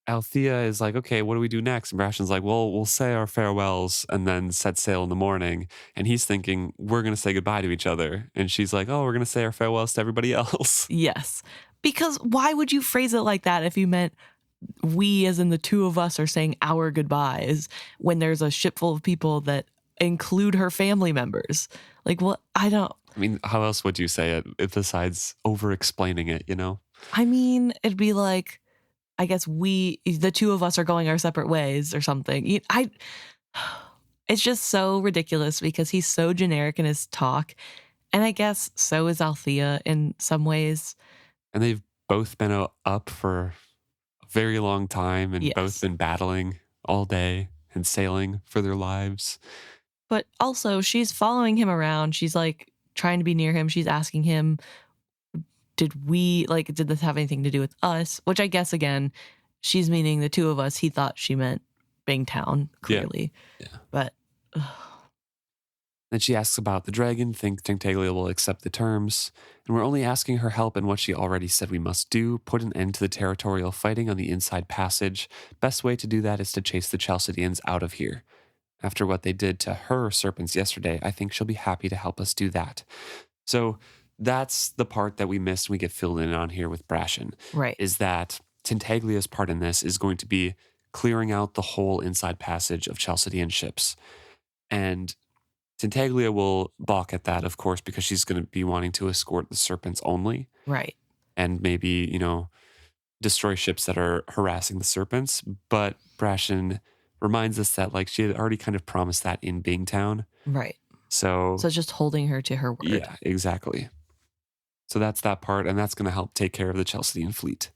Althea is like, okay, what do we do next? And Brashen's like, well, we'll say our farewells and then set sail in the morning. And he's thinking, we're going to say goodbye to each other. And she's like, oh, we're going to say our farewells to everybody else. Yes. Because why would you phrase it like that if you meant we, as in the two of us, are saying our goodbyes when there's a ship full of people that include her family members? Like, what? I mean, how else would you say it besides over-explaining it, you know? I mean, it'd be like, I guess the two of us are going our separate ways or something. It's just so ridiculous because he's so generic in his talk. And I guess so is Althea in some ways. And they've both been up for a very long time and both been battling all day and sailing for their lives. But also, she's following him around. She's like trying to be near him. She's asking him, did this have anything to do with us? Which I guess, again, she's meaning the two of us. He thought she meant Bingtown, clearly. Yeah. But Then she asks about the dragon, think Tintaglia will accept the terms, and we're only asking her help in what she already said we must do, put an end to the territorial fighting on the inside passage. Best way to do that is to chase the Chalcidians out of here. After what they did to her serpents yesterday, I think she'll be happy to help us do that. So that's the part that we missed. We get filled in on here with Brashen. right. Is that Tintaglia's part in this is going to be clearing out the whole inside passage of Chalcidian ships. And Tintaglia will balk at that, of course, because she's going to be wanting to escort the serpents only. Right. And maybe, destroy ships that are harassing the serpents. But Brashen reminds us that, she had already kind of promised that in Bingtown. Right. So it's just holding her to her word. Yeah, exactly. So that's that part, and that's going to help take care of the Chalcidian fleet.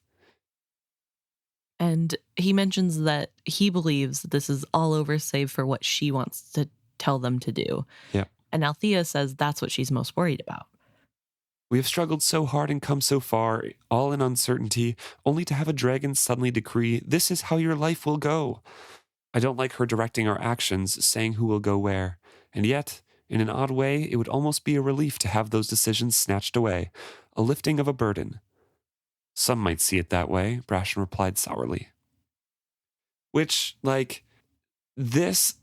And he mentions that he believes that this is all over save for what she wants to tell them to do. Yeah. And Althea says that's what she's most worried about. We have struggled so hard and come so far, all in uncertainty, only to have a dragon suddenly decree, this is how your life will go. I don't like her directing our actions, saying who will go where. And yet, in an odd way, it would almost be a relief to have those decisions snatched away, a lifting of a burden. Some might see it that way, Brashen replied sourly. Which, this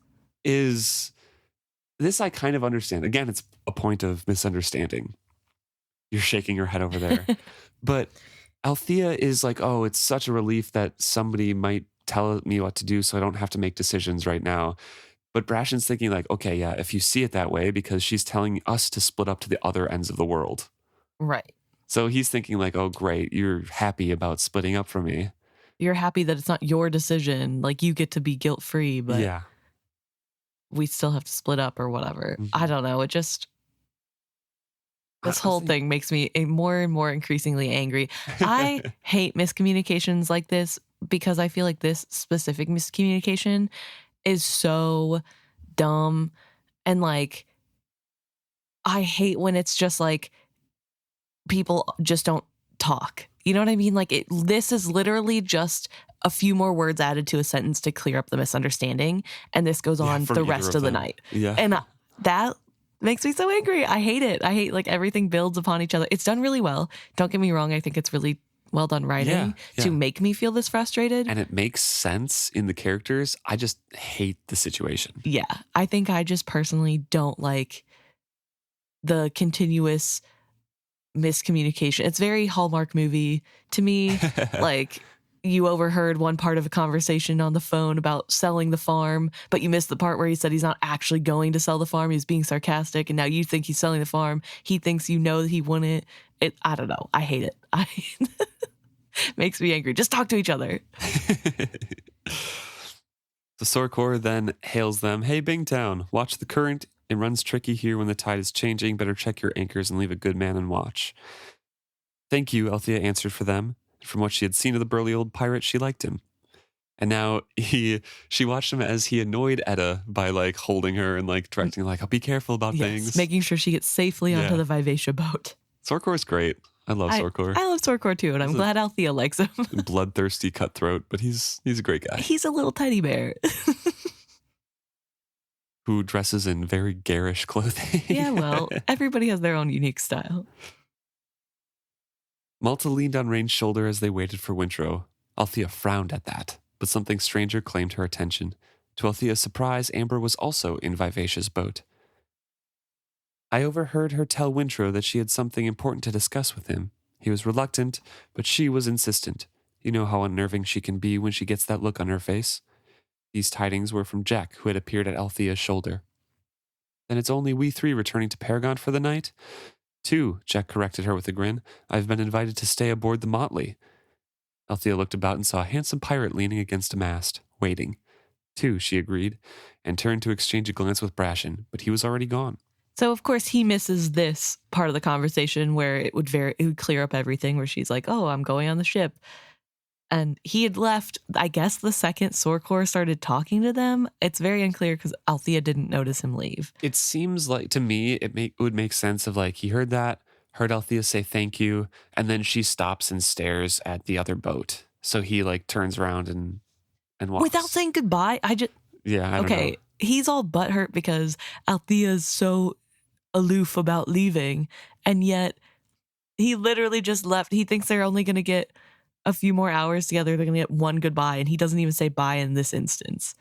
I kind of understand. Again, it's a point of misunderstanding. You're shaking your head over there. But Althea is like, oh, it's such a relief that somebody might tell me what to do so I don't have to make decisions right now. But Brashen's thinking okay, yeah, if you see it that way, because she's telling us to split up to the other ends of the world. Right. So he's thinking oh, great, you're happy about splitting up from me. You're happy that it's not your decision. You get to be guilt-free, but yeah, we still have to split up or whatever. Mm-hmm. I don't know. It just... This whole thing makes me more and more increasingly angry. I hate miscommunications like this because I feel like this specific miscommunication is so dumb. And I hate when it's just people just don't talk. You know what I mean? This is literally just a few more words added to a sentence to clear up the misunderstanding. And this goes on the rest of the night. Yeah. And that makes me so angry. I hate it. I hate everything builds upon each other. It's done really well. Don't get me wrong. I think it's really well done writing to make me feel this frustrated. And it makes sense in the characters. I just hate the situation. Yeah. I think I just personally don't like the continuous miscommunication. It's very Hallmark movie to me. You overheard one part of a conversation on the phone about selling the farm, but you missed the part where he said he's not actually going to sell the farm. He's being sarcastic, and now you think he's selling the farm. He thinks that he wouldn't. I don't know. I hate it. Makes me angry. Just talk to each other. The Sorkor then hails them, hey, Bingtown, watch the current. It runs tricky here when the tide is changing. Better check your anchors and leave a good man and watch. Thank you, Althea answered for them. From what she had seen of the burly old pirate, she liked him. And now she watched him as he annoyed Etta by holding her and directing oh, be careful about things. Making sure she gets safely onto the Vivacia boat. Sorkor's great. I love Sorkor. I love Sorkor too, and I'm glad Althea likes him. Bloodthirsty cutthroat, but he's a great guy. He's a little teddy bear. Who dresses in very garish clothing. Yeah, well, everybody has their own unique style. Malta leaned on Rain's shoulder as they waited for Wintrow. Althea frowned at that, but something stranger claimed her attention. To Althea's surprise, Amber was also in Vivacia's boat. I overheard her tell Wintrow that she had something important to discuss with him. He was reluctant, but she was insistent. You know how unnerving she can be when she gets that look on her face. These tidings were from Jack, who had appeared at Althea's shoulder. Then it's only we three returning to Paragon for the night? 2, Jack corrected her with a grin. I've been invited to stay aboard the Motley. Althea looked about and saw a handsome pirate leaning against a mast, waiting. 2, she agreed, and turned to exchange a glance with Brashen, but he was already gone. So, of course, he misses this part of the conversation where it would clear up everything, where she's like, oh, I'm going on the ship. And he had left, I guess, the second Sorkor started talking to them. It's very unclear because Althea didn't notice him leave. It seems like, to me, it would make sense of like, he heard that, heard Althea say thank you, and then she stops and stares at the other boat. So he like turns around and walks. Without saying goodbye, I don't know. He's all butthurt because Althea's so aloof about leaving, and yet he literally just left. He thinks they're only going to get a few more hours together. They're going to get one goodbye, and he doesn't even say bye in this instance.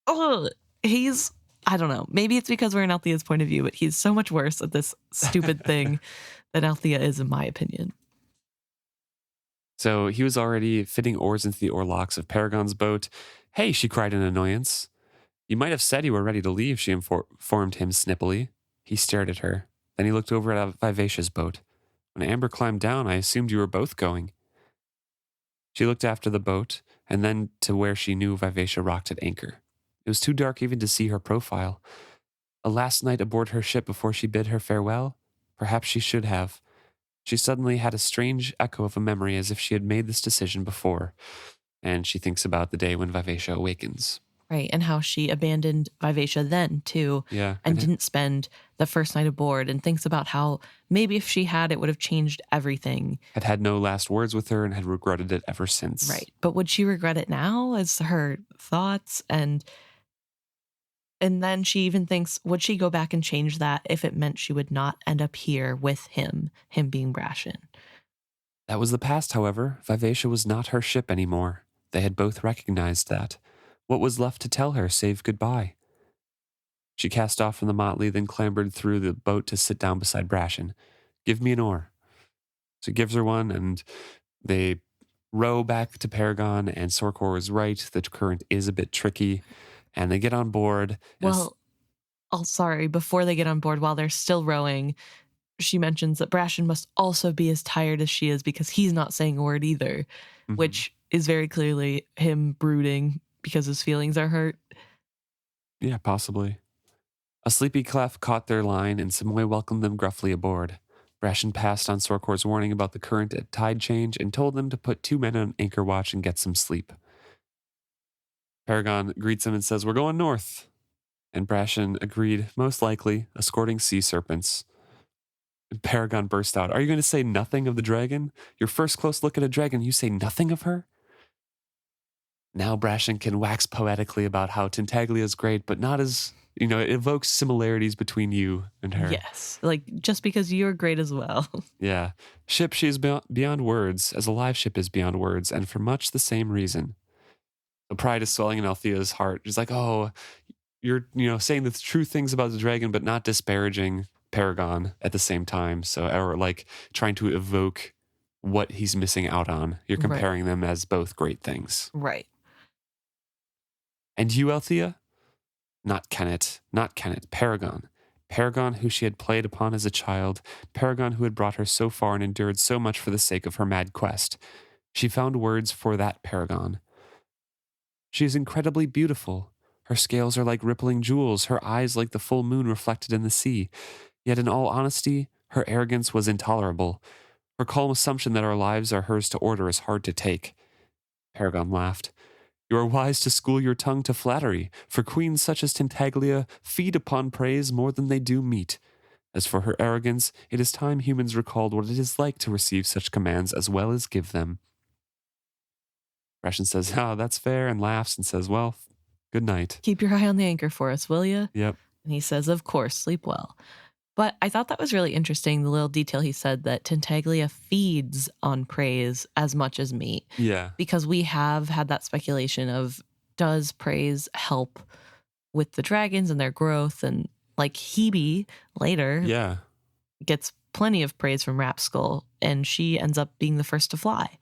Oh, I don't know. Maybe it's because we're in Althea's point of view, but he's so much worse at this stupid thing than Althea is, in my opinion. So he was already fitting oars into the oarlocks of Paragon's boat. Hey, she cried in annoyance. You might have said you were ready to leave, she informed him snippily. He stared at her. Then he looked over at Vivasia's boat. When Amber climbed down, I assumed you were both going. She looked after the boat, and then to where she knew Vivacia rocked at anchor. It was too dark even to see her profile. A last night aboard her ship before she bid her farewell? Perhaps she should have. She suddenly had a strange echo of a memory as if she had made this decision before. And she thinks about the day when Vivacia awakens. Right, and how she abandoned Vivacia then, too. Yeah. And didn't spend the first night aboard, and thinks about how maybe if she had, it would have changed everything. Had no last words with her and had regretted it ever since. Right, but would she regret it now as her thoughts? And then she even thinks, would she go back and change that if it meant she would not end up here with him being Brashen? That was the past, however. Vivacia was not her ship anymore. They had both recognized that. What was left to tell her save goodbye? She cast off from the motley, then clambered through the boat to sit down beside Brashen. Give me an oar. So he gives her one, and they row back to Paragon, and Sorkor is right. The current is a bit tricky, and they get on board. Well, sorry, before they get on board, while they're still rowing, she mentions that Brashen must also be as tired as she is because he's not saying a word either, which is very clearly him brooding because his feelings are hurt. Yeah, possibly. A sleepy clef caught their line, and Simoy welcomed them gruffly aboard. Brashen passed on Sorkor's warning about the current at tide change and told them to put 2 men on anchor watch and get some sleep. Paragon greets him and says, "We're going north." And Brashen agreed, most likely, escorting sea serpents. And Paragon burst out, "Are you going to say nothing of the dragon? Your first close look at a dragon, you say nothing of her?" Now Brashen can wax poetically about how Tintaglia is great, but not as, it evokes similarities between you and her. Yes, like just because you're great as well. Yeah. Ship, she is beyond words, as a live ship is beyond words, and for much the same reason. The pride is swelling in Althea's heart. She's like, oh, you're, saying the true things about the dragon, but not disparaging Paragon at the same time. So, or like trying to evoke what he's missing out on. You're comparing them as both great things. Right. And you, Althea? Not Kennet, Paragon. Paragon, who she had played upon as a child. Paragon, who had brought her so far and endured so much for the sake of her mad quest. She found words for that Paragon. She is incredibly beautiful. Her scales are like rippling jewels, her eyes like the full moon reflected in the sea. Yet in all honesty, her arrogance was intolerable. Her calm assumption that our lives are hers to order is hard to take. Paragon laughed. You are wise to school your tongue to flattery, for queens such as Tintaglia feed upon praise more than they do meat. As for her arrogance, it is time humans recalled what it is like to receive such commands as well as give them. Brashen says, that's fair, and laughs and says, well, good night. Keep your eye on the anchor for us, will you? Yep. And he says, of course, sleep well. But I thought that was really interesting, the little detail he said that Tintaglia feeds on praise as much as meat. Yeah. Because we have had that speculation of, does praise help with the dragons and their growth? And like Hebe later gets plenty of praise from Rapskull, and she ends up being the first to fly.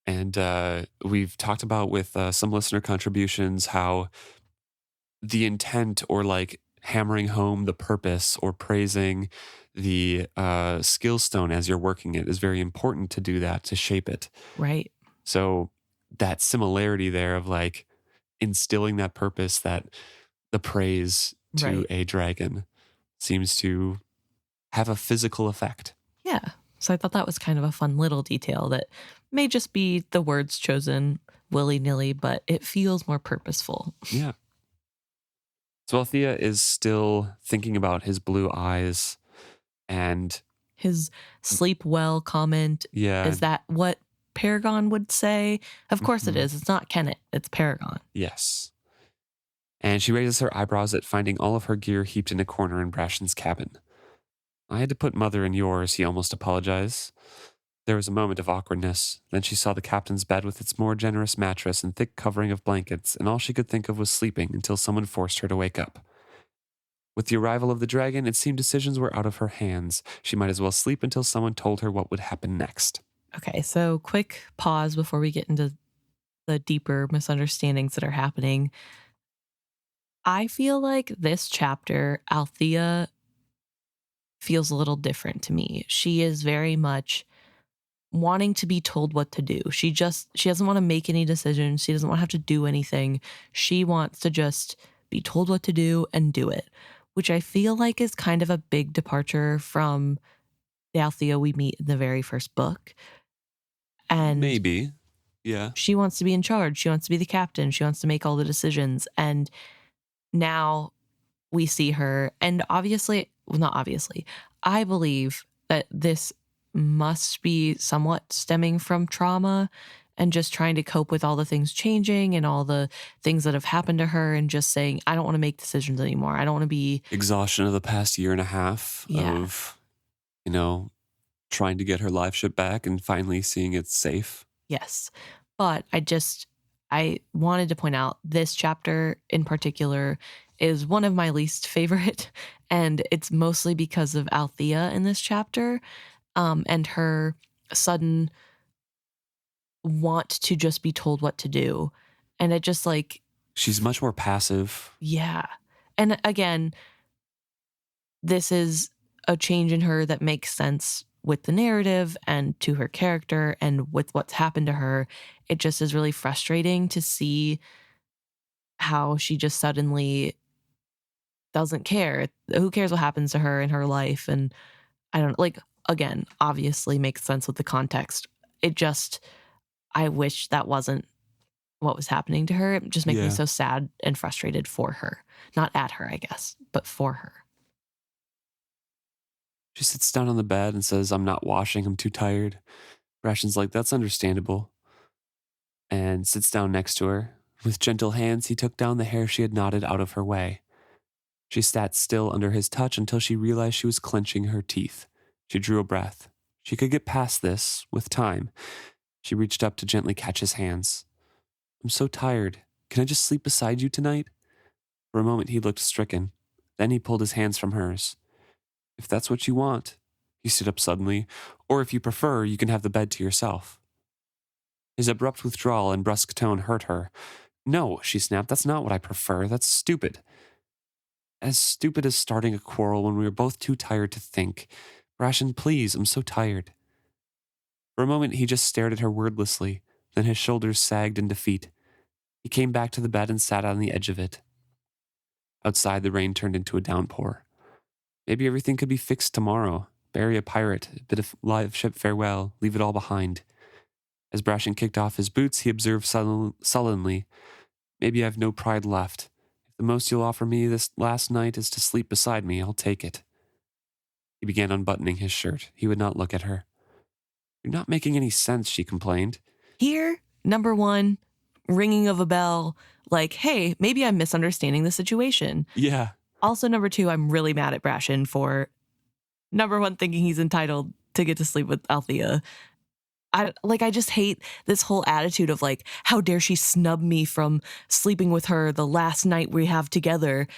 And we've talked about with some listener contributions how the intent or like hammering home the purpose or praising the skill stone as you're working it is very important to do that, to shape it. Right. So that similarity there of like instilling that purpose, that the praise to a dragon seems to have a physical effect. Yeah. So I thought that was kind of a fun little detail that May just be the words chosen willy-nilly, but it feels more purposeful. Yeah. So Althea is still thinking about his blue eyes, and His sleep well comment, yeah, is that what Paragon would say? Of course it mhm, is. It's not Kenneth, it's Paragon. yes. And she raises her eyebrows at finding all of her gear heaped in a corner in Brashen's cabin. I had to put Mother in yours, he almost apologized. There was a moment of awkwardness. Then she saw the captain's bed with its more generous mattress and thick covering of blankets, and all she could think of was sleeping until someone forced her to wake up. With the arrival of the dragon, it seemed decisions were out of her hands. She might as well sleep until someone told her what would happen next. Okay, so quick pause before we get into the deeper misunderstandings that are happening. I feel like this chapter, Althea feels a little different to me. She is very much wanting to be told what to do. She doesn't want to make any decisions. She doesn't want to have to do anything. She wants to just be told what to do and do it, which I feel like is kind of a big departure from the Althea we meet in the very first book. And Maybe. Yeah. she wants to be in charge. She wants to be the captain. She wants to make all the decisions. And now we see her. And obviously, well, not obviously, I believe that this must be somewhat stemming from trauma and just trying to cope with all the things changing and all the things that have happened to her and just saying, I don't want to make decisions anymore. I don't want to be. Exhaustion of the past year and a half Yeah. of, trying to get her live ship back and finally seeing it safe. Yes. But I wanted to point out this chapter in particular is one of my least favorite. And it's mostly because of Althea in this chapter and her sudden want to just be told what to do. And it just like, She's much more passive. yeah. And again, this is a change in her that makes sense with the narrative and to her character and with what's happened to her. It just is really frustrating to see how she just suddenly doesn't care. Who cares what happens to her in her life? And I don't like, again, obviously makes sense with the context. It just, I wish that wasn't what was happening to her. It just makes me Yeah. so sad and frustrated for her. Not at her, I guess, but for her. She sits down on the bed and says, I'm not washing, I'm too tired. Brashen's like, that's understandable. And sits down next to her. With gentle hands, he took down the hair she had knotted out of her way. She sat still under his touch until she realized she was clenching her teeth. She drew a breath. She could get past this, with time. She reached up to gently catch his hands. I'm so tired. Can I just sleep beside you tonight? For a moment, he looked stricken. Then he pulled his hands from hers. If that's what you want, he stood up suddenly, or if you prefer, you can have the bed to yourself. His abrupt withdrawal and brusque tone hurt her. No, she snapped, that's not what I prefer. That's stupid. As stupid as starting a quarrel when we were both too tired to think. Brashen, please, I'm so tired. For a moment, he just stared at her wordlessly, then his shoulders sagged in defeat. He came back to the bed and sat on the edge of it. Outside, the rain turned into a downpour. Maybe everything could be fixed tomorrow. Bury a pirate, a bit of live ship farewell, leave it all behind. As Brashen kicked off his boots, he observed sullenly, maybe I've no pride left. If the most you'll offer me this last night is to sleep beside me, I'll take it. He began unbuttoning his shirt. He would not look at her. You're not making any sense, she complained. Here, number one, ringing of a bell, like, hey, maybe I'm misunderstanding the situation. Yeah. Also, number two, I'm really mad at Brashen for, number one, thinking he's entitled to get to sleep with Althea. I just hate this whole attitude of like, how dare she snub me from sleeping with her the last night we have together.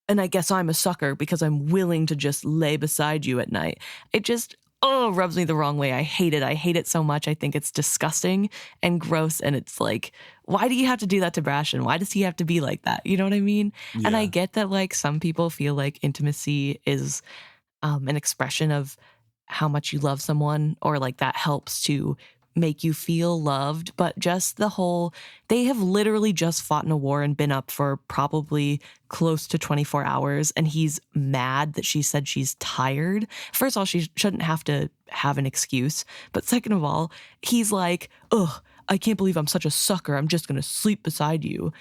And I guess I'm a sucker because I'm willing to just lay beside you at night. It just, rubs me the wrong way. I hate it. I hate it so much. I think it's disgusting and gross. And it's like, why do you have to do that to Brashen? Why does he have to be like that? You know what I mean? Yeah. And I get that like some people feel like intimacy is an expression of how much you love someone, or like that helps to make you feel loved, but just the whole, they have literally just fought in a war and been up for probably close to 24 hours, and he's mad that she said she's tired. First of all, she shouldn't have to have an excuse, but second of all, he's like, ugh, I can't believe I'm such a sucker. I'm just going to sleep beside you.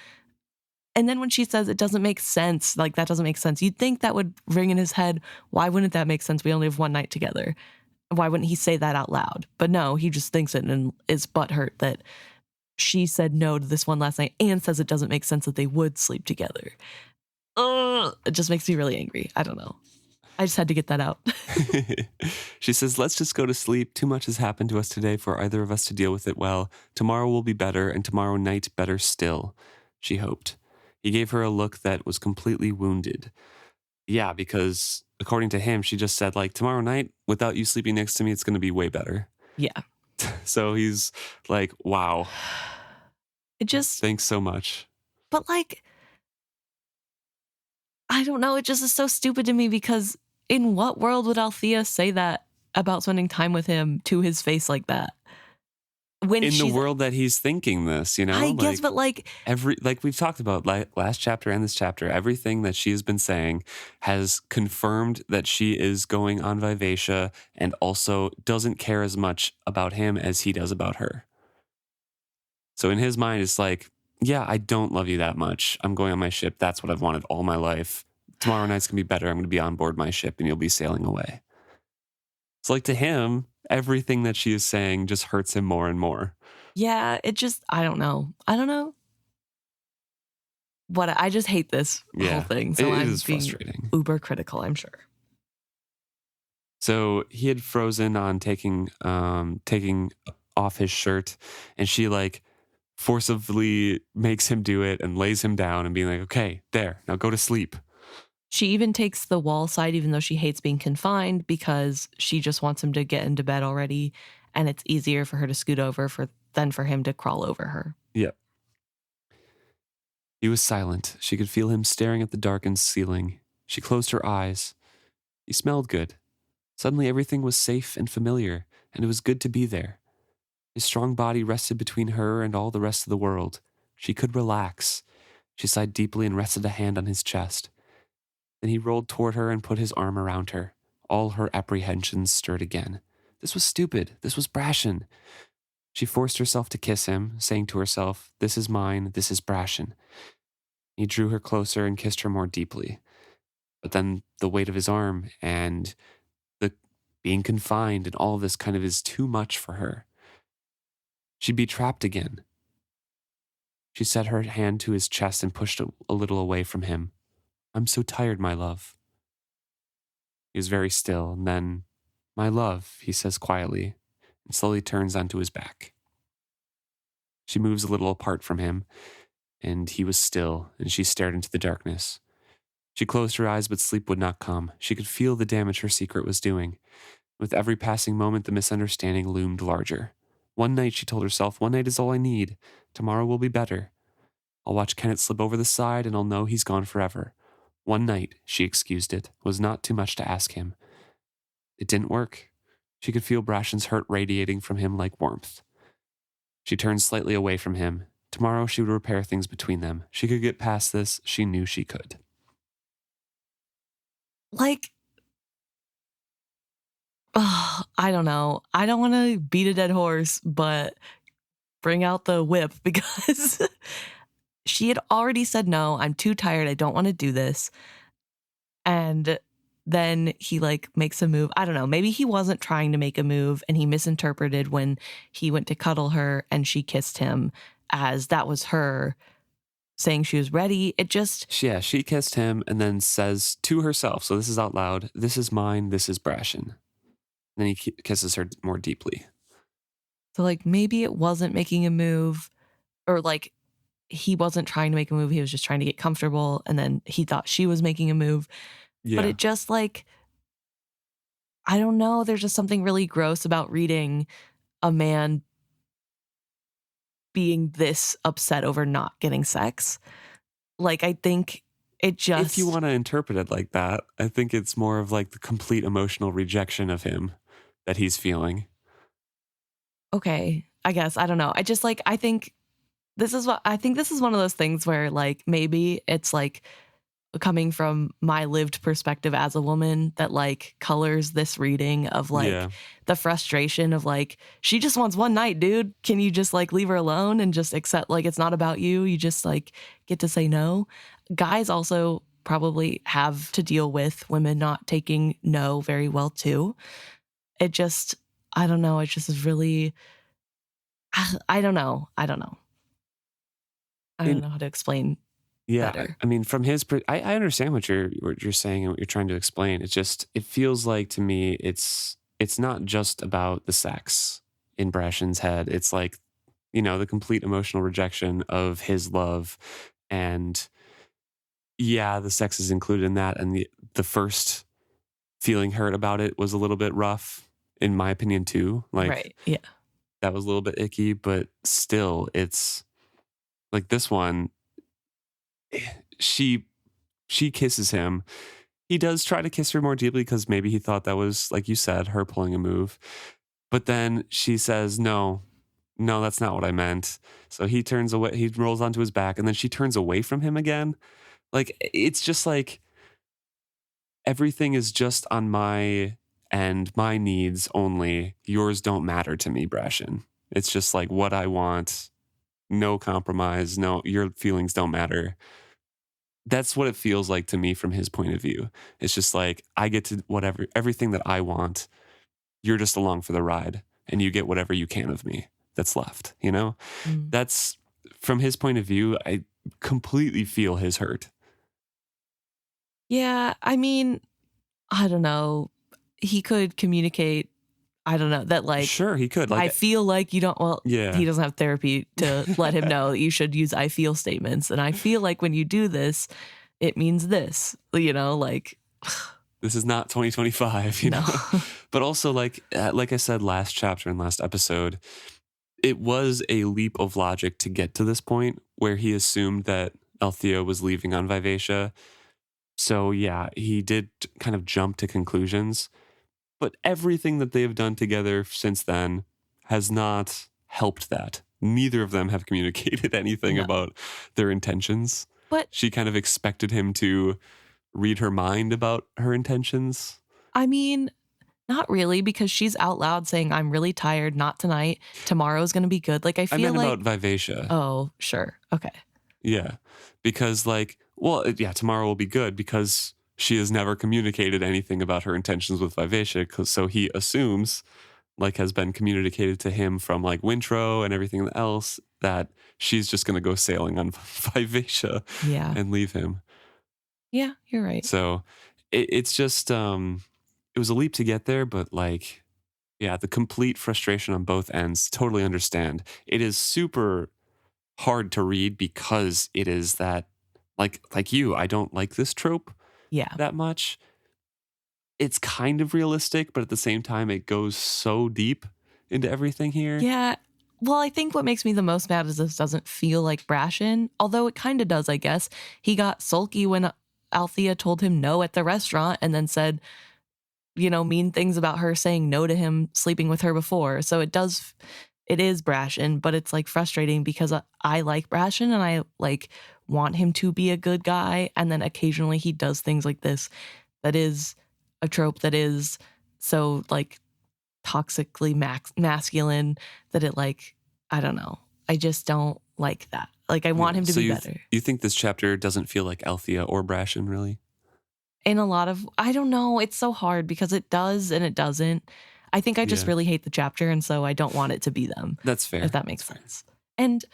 And then when she says it doesn't make sense, like that doesn't make sense, you'd think that would ring in his head. Why wouldn't that make sense? We only have one night together. Why wouldn't he say that out loud? But no, he just thinks it and is butthurt that she said no to this one last night and says it doesn't make sense that they would sleep together. Ugh, it just makes me really angry. I don't know. I just had to get that out. She says, let's just go to sleep. Too much has happened to us today for either of us to deal with it well. Tomorrow will be better, and tomorrow night better still, she hoped. He gave her a look that was completely wounded. Yeah, because according to him, she just said, like, tomorrow night, without you sleeping next to me, it's going to be way better. Yeah. So he's like, wow. It just... Thanks so much. But, like, I don't know. It just is so stupid to me because in what world would Althea say that about spending time with him to his face like that? When in the world that he's thinking this, you know? I guess, but like we've talked about last chapter and this chapter, everything that she has been saying has confirmed that she is going on Vivacia and also doesn't care as much about him as he does about her. So in his mind, it's like, yeah, I don't love you that much. I'm going on my ship. That's what I've wanted all my life. Tomorrow night's going to be better. I'm going to be on board my ship and you'll be sailing away. It's like to him, everything that she is saying just hurts him more and more. Yeah, it just, I don't know. What I just hate this whole thing. So it is frustrating. Uber critical, I'm sure. So he had frozen on taking off his shirt, and she like forcibly makes him do it and lays him down and being like, okay, there, now go to sleep. She even takes the wall side, even though she hates being confined, because she just wants him to get into bed already, and it's easier for her to scoot over than for him to crawl over her. Yep. He was silent. She could feel him staring at the darkened ceiling. She closed her eyes. He smelled good. Suddenly everything was safe and familiar, and it was good to be there. His strong body rested between her and all the rest of the world. She could relax. She sighed deeply and rested a hand on his chest. Then he rolled toward her and put his arm around her. All her apprehensions stirred again. This was stupid. This was Brashen. She forced herself to kiss him, saying to herself, this is mine, this is Brashen. He drew her closer and kissed her more deeply. But then the weight of his arm and the being confined and all of this kind of is too much for her. She'd be trapped again. She set her hand to his chest and pushed a little away from him. I'm so tired, my love. He is very still, and then, my love, he says quietly, and slowly turns onto his back. She moves a little apart from him, and he was still, and she stared into the darkness. She closed her eyes, but sleep would not come. She could feel the damage her secret was doing. With every passing moment, the misunderstanding loomed larger. One night, she told herself, one night is all I need. Tomorrow will be better. I'll watch Kenneth slip over the side, and I'll know he's gone forever. One night, she excused it, was not too much to ask him. It didn't work. She could feel Brashen's hurt radiating from him like warmth. She turned slightly away from him. Tomorrow she would repair things between them. She could get past this. She knew she could. Like, I don't know. I don't want to beat a dead horse, but bring out the whip because she had already said, no, I'm too tired. I don't want to do this. And then he like makes a move. I don't know. Maybe he wasn't trying to make a move and he misinterpreted when he went to cuddle her and she kissed him as that was her saying she was ready. It just... Yeah, she kissed him and then says to herself, so this is out loud, this is mine, this is Brashen. And then he kisses her more deeply. So like maybe it wasn't making a move, or like he wasn't trying to make a move. He was just trying to get comfortable. And then he thought she was making a move. Yeah. But it just like, I don't know. There's just something really gross about reading a man being this upset over not getting sex. Like, I think it just... If you want to interpret it like that, I think it's more of like the complete emotional rejection of him that he's feeling. okay, I guess, I don't know. I think this is one of those things where like maybe it's like coming from my lived perspective as a woman that like colors this reading of like Yeah. the frustration of like she just wants one night, dude. Can you just like leave her alone and just accept like it's not about you? You just like get to say no. Guys also probably have to deal with women not taking no very well too. It just I don't know, it just is really I don't know. I don't know. I don't In know how to explain Yeah, better. I mean, from his, I understand what you're saying and what you're trying to explain. It just it feels like to me, it's not just about the sex in Brashen's head. It's like the complete emotional rejection of his love, and yeah, the sex is included in that, and the first feeling hurt about it was a little bit rough, in my opinion too. Like Right. Yeah. that was a little bit icky, but still, it's like this one. She she kisses him. He does try to kiss her more deeply because maybe he thought that was, like you said, her pulling a move. But then she says, no, no, that's not what I meant. So he turns away, he rolls onto his back, and then she turns away from him again. Like, it's just like everything is just on my end, my needs only. Yours don't matter to me, Brashen. It's just like what I want, no compromise, no, your feelings don't matter. That's what it feels like to me from his point of view. It's just like I get to whatever everything that I want. You're just along for the ride and you get whatever you can of me that's left, you know? Mm. That's from his point of view, I completely feel his hurt. Yeah, I mean, I don't know. He could communicate, I don't know, that like, Sure, he could. I Like, feel like you don't, well, he yeah, doesn't have therapy to let him know that you should use I feel statements. And I feel like when you do this, it means this, like, this is not 2025, no. But also, like I said last chapter and last episode, it was a leap of logic to get to this point where he assumed that Althea was leaving on Vivacia. So yeah, he did kind of jump to conclusions, but everything that they have done together since then has not helped that. Neither of them have communicated anything No. about their intentions. But She kind of expected him to read her mind about her intentions. I mean, not really, because she's out loud saying, I'm really tired, not tonight. Tomorrow's going to be good. Like, I I feel meant about like, Vivacia. oh, sure. Okay. Yeah. Because, yeah, tomorrow will be good because she has never communicated anything about her intentions with Vivacia. So he assumes, like has been communicated to him from like Wintrow and everything else, that she's just going to go sailing on Vivacia Yeah. and leave him. Yeah, you're right. So it's just, it was a leap to get there, but like, yeah, the complete frustration on both ends, totally understand. It is super hard to read because it is that like you, I don't like this trope Yeah. that much. It's kind of realistic, but at the same time it goes so deep into everything here. Yeah. Well, I think what makes me the most mad is this doesn't feel like Brashen, although it kind of does, I guess. He got sulky when Althea told him no at the restaurant and then said, mean things about her saying no to him sleeping with her before. So it is Brashen, but it's like frustrating because I like Brashen and I like want him to be a good guy. And then occasionally he does things like this that is a trope that is so like toxically masculine that it like, I don't know. I just don't like that. Like I want Yeah. him to So be better. you think this chapter doesn't feel like Althea or Brashen, really? In a lot of, I don't know. It's so hard because it does and it doesn't. I think I just Yeah. really hate the chapter. And so I don't want it to be them, That's fair. if that makes That's fair. sense. And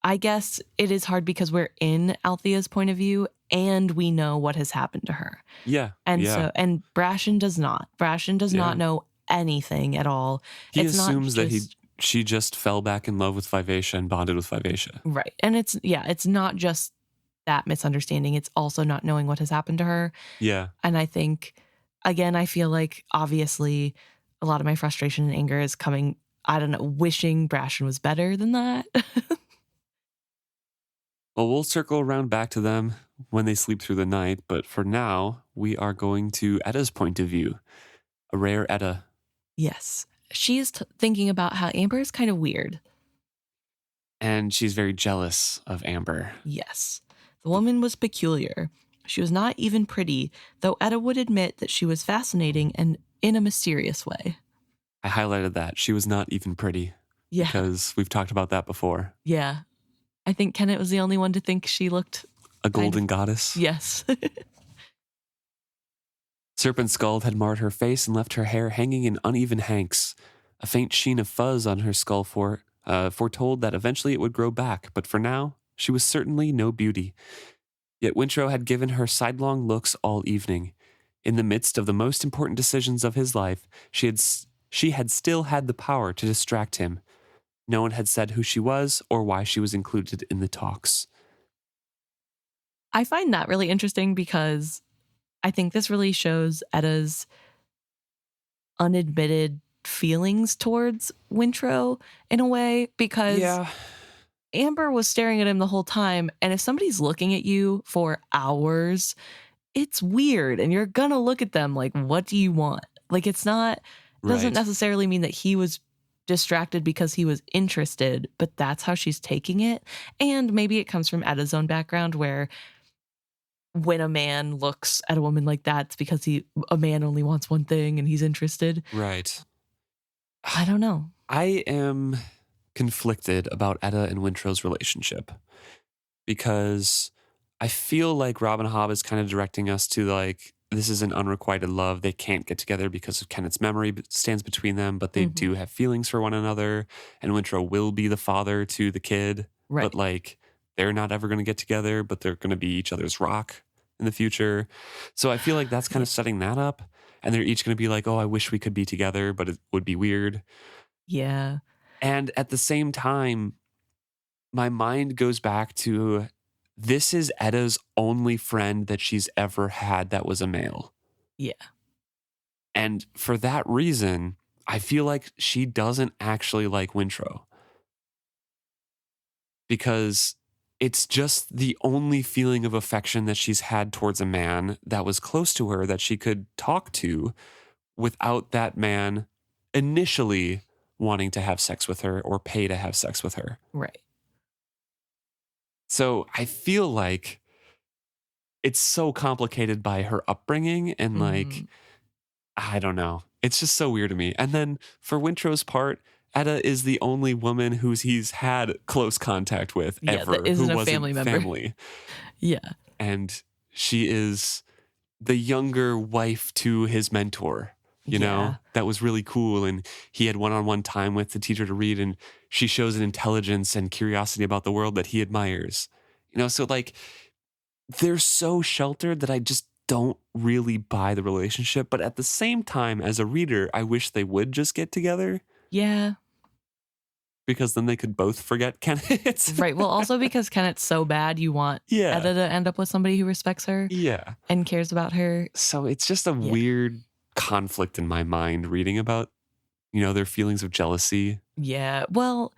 I guess it is hard because we're in Althea's point of view and we know what has happened to her. Yeah. And yeah. so, and Brashen does not. Brashen does not know anything at all. He It's not assumes that just- she just fell back in love with Vivacia and bonded with Vivacia. Right. And it's not just that misunderstanding. It's also not knowing what has happened to her. Yeah. And I think, again, I feel like obviously a lot of my frustration and anger is coming, I don't know, wishing Brashen was better than that. Well, we'll circle around back to them when they sleep through the night, but for now, we are going to Edda's point of view. A rare Edda. Yes. she's thinking about how Amber is kind of weird. And she's very jealous of Amber. Yes. The woman was peculiar. She was not even pretty, though Etta would admit that she was fascinating and in a mysterious way. I highlighted that. She was not even pretty. Yeah. Because we've talked about that before. Yeah. I think Kenneth was the only one to think she looked... A golden goddess? Yes. Serpent's skull had marred her face and left her hair hanging in uneven hanks. A faint sheen of fuzz on her skull foretold that eventually it would grow back, but for now, she was certainly no beauty. Yet Wintrow had given her sidelong looks all evening. In the midst of the most important decisions of his life, she had still had the power to distract him. No one had said who she was or why she was included in the talks. I find that really interesting because I think this really shows Etta's unadmitted feelings towards Wintrow in a way, because Amber was staring at him the whole time, and if somebody's looking at you for hours, it's weird, and you're gonna look at them like, what do you want? Like, it doesn't necessarily mean that he was distracted because he was interested, but that's how she's taking it. And maybe it comes from Etta's own background, where when a man looks at a woman like that, it's because a man only wants one thing and he's interested. Right. I don't know. I am conflicted about Etta and Wintrow's relationship because I feel like Robin Hobb is kind of directing us to like, this is an unrequited love. They can't get together because of Kenneth's memory stands between them, but they do have feelings for one another, and Wintrow will be the father to the kid. Right. But like, they're not ever going to get together, but they're going to be each other's rock in the future. So I feel like that's kind of setting that up. And they're each going to be like, oh, I wish we could be together, but it would be weird. Yeah. And at the same time, my mind goes back to, this is Etta's only friend that she's ever had that was a male. Yeah. And for that reason, I feel like she doesn't actually like Wintrow. Because it's just the only feeling of affection that she's had towards a man that was close to her that she could talk to without that man initially wanting to have sex with her or pay to have sex with her. Right. So I feel like it's so complicated by her upbringing and like, I don't know. It's just so weird to me. And then for Wintrow's part, Etta is the only woman he's had close contact with ever. That isn't who a wasn't family member. Family. Yeah. And she is the younger wife to his mentor, you know? That was really cool. And he had one-on-one time with the teacher to read, and she shows an intelligence and curiosity about the world that he admires. You know, so like, they're so sheltered that I just don't really buy the relationship. But at the same time, as a reader, I wish they would just get together. Yeah. Because then they could both forget Kenneth. Right. Well, also because Kenneth's so bad, you want Etta to end up with somebody who respects her. Yeah. And cares about her. So it's just a weird conflict in my mind reading about, you know, their feelings of jealousy. Yeah. Well,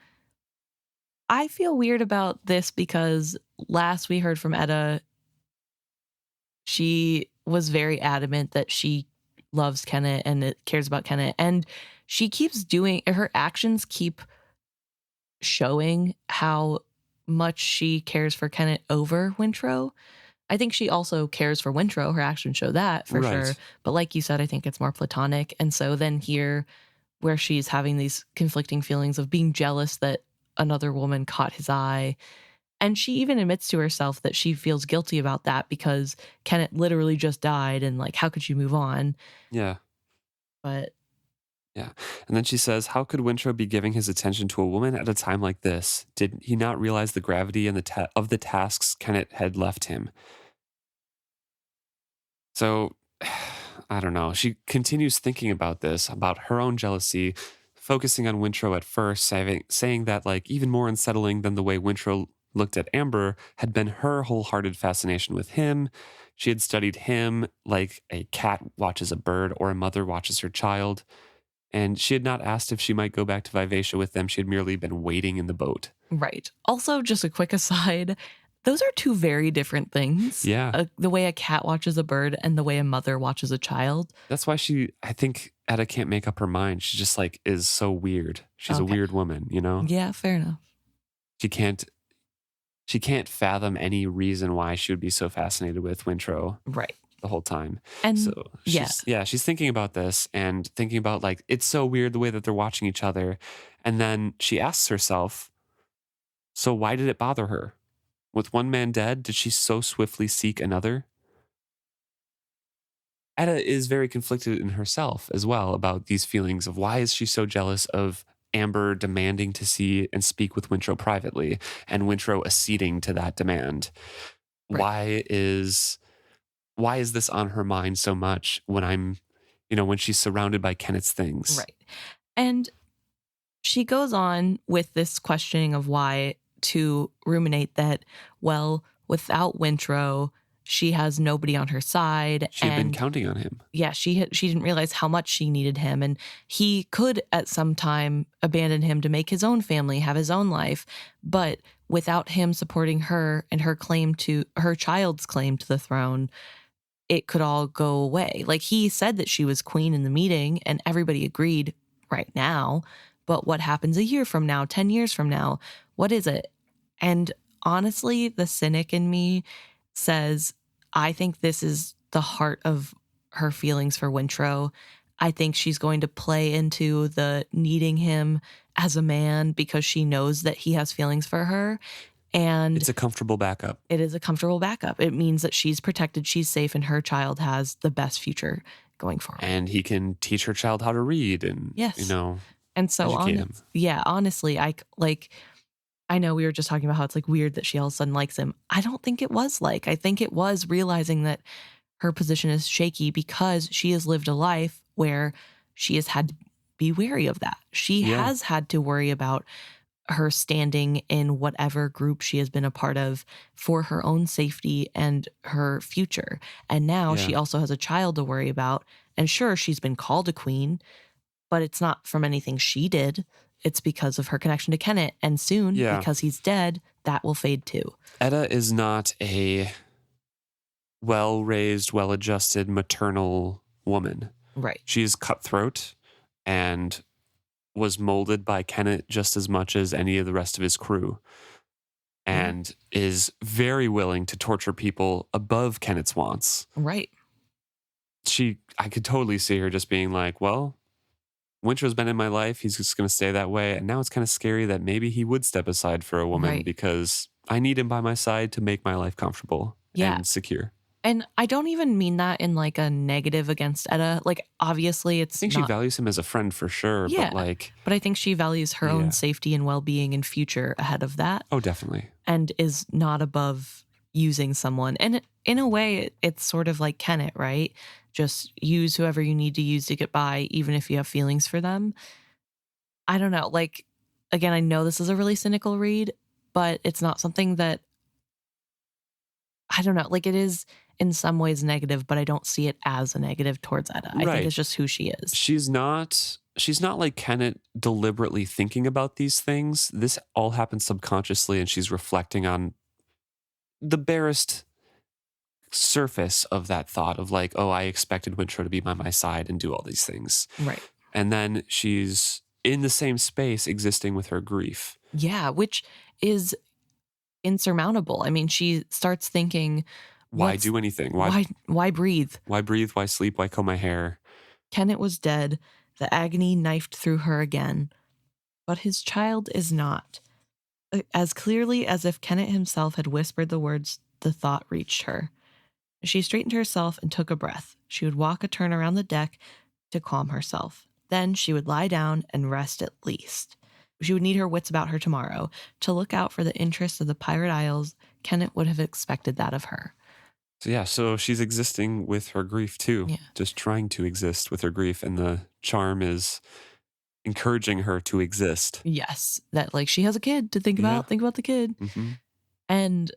I feel weird about this because last we heard from Etta, she was very adamant that she loves Kenneth and cares about Kenneth. And she keeps her actions keep showing how much she cares for Kenneth over Wintrow. I think she also cares for Wintrow. Her actions show that for sure. But like you said, I think it's more platonic. And so then here, where she's having these conflicting feelings of being jealous that another woman caught his eye. And she even admits to herself that she feels guilty about that because Kenneth literally just died. And like, how could she move on? Yeah. But yeah. And then she says, how could Wintrow be giving his attention to a woman at a time like this? Did he not realize the gravity and of the tasks Kenneth had left him? So, I don't know. She continues thinking about this, about her own jealousy, focusing on Wintrow at first, saying that like even more unsettling than the way Wintrow looked at Amber had been her wholehearted fascination with him. She had studied him like a cat watches a bird or a mother watches her child. And she had not asked if she might go back to Vivacia with them. She had merely been waiting in the boat. Right. Also, just a quick aside, those are two very different things. Yeah. The way a cat watches a bird and the way a mother watches a child. That's why I think Etta can't make up her mind. She just like is so weird. She's a Okay. weird woman, you know? Yeah, fair enough. She can't fathom any reason why she would be so fascinated with Wintrow Right. the whole time. And So she's thinking about this and thinking about like, it's so weird the way that they're watching each other. And then she asks herself, so why did it bother her? With one man dead, did she so swiftly seek another? Etta is very conflicted in herself as well about these feelings of why is she so jealous of Amber demanding to see and speak with Wintrow privately and Wintrow acceding to that demand. Right. Why is this on her mind so much when when she's surrounded by Kenneth's things? Right. And she goes on with this questioning of why to ruminate that, well, without Wintrow, she has nobody on her side. She had been counting on him. Yeah, she didn't realize how much she needed him. And he could at some time abandon him to make his own family, have his own life. But without him supporting her and her child's claim to the throne, it could all go away. Like, he said that she was queen in the meeting and everybody agreed right now. But what happens a year from now, 10 years from now? What is it? And honestly, the cynic in me says, I think this is the heart of her feelings for Wintrow. I think she's going to play into the needing him as a man because she knows that he has feelings for her. And it's a comfortable backup. It is a comfortable backup. It means that she's protected, she's safe, and her child has the best future going forward. And he can teach her child how to read and, And so, honestly, I know we were just talking about how it's like weird that she all of a sudden likes him. I don't think it was like. I think it was realizing that her position is shaky because she has lived a life where she has had to be wary of that. She has had to worry about her standing in whatever group she has been a part of for her own safety and her future. And now she also has a child to worry about. And sure, she's been called a queen, but it's not from anything she did. It's because of her connection to Kenneth. And soon, because he's dead, that will fade too. Etta is not a well-raised, well-adjusted, maternal woman. Right. She's cutthroat and was molded by Kenneth just as much as any of the rest of his crew. And is very willing to torture people above Kenneth's wants. Right. I could totally see her just being like, well, Wintrow's been in my life. He's just going to stay that way. And now it's kind of scary that maybe he would step aside for a woman because I need him by my side to make my life comfortable and secure. And I don't even mean that in like a negative against Etta. Like, obviously I think she values him as a friend for sure. Yeah, but I think she values her own safety and well-being and future ahead of that. Oh, definitely. And is not above using someone. And in a way, it's sort of like Kenneth, right? Just use whoever you need to use to get by, even if you have feelings for them. I don't know. Like, again, I know this is a really cynical read, but it's not something that, I don't know. Like, it is in some ways negative, but I don't see it as a negative towards Etta. I think it's just who she is. She's not like Kenneth deliberately thinking about these things. This all happens subconsciously, and she's reflecting on the barest surface of that thought of like, oh, I expected Wintrow to be by my side and do all these things. Right. And then she's in the same space existing with her grief. Yeah, which is insurmountable. I mean, she starts thinking, why do anything? Why breathe? Why breathe? Why sleep? Why comb my hair? Kenneth was dead. The agony knifed through her again. But his child is not. As clearly as if Kenneth himself had whispered the words, the thought reached her. She straightened herself and took a breath. She would walk a turn around the deck to calm herself. Then she would lie down and rest at least. She would need her wits about her tomorrow. To look out for the interests of the Pirate Isles, Kenneth would have expected that of her. So she's existing with her grief too. Yeah. Just trying to exist with her grief. And the charm is encouraging her to exist. Yes. That like she has a kid to think about. Think about the kid. Mm-hmm. And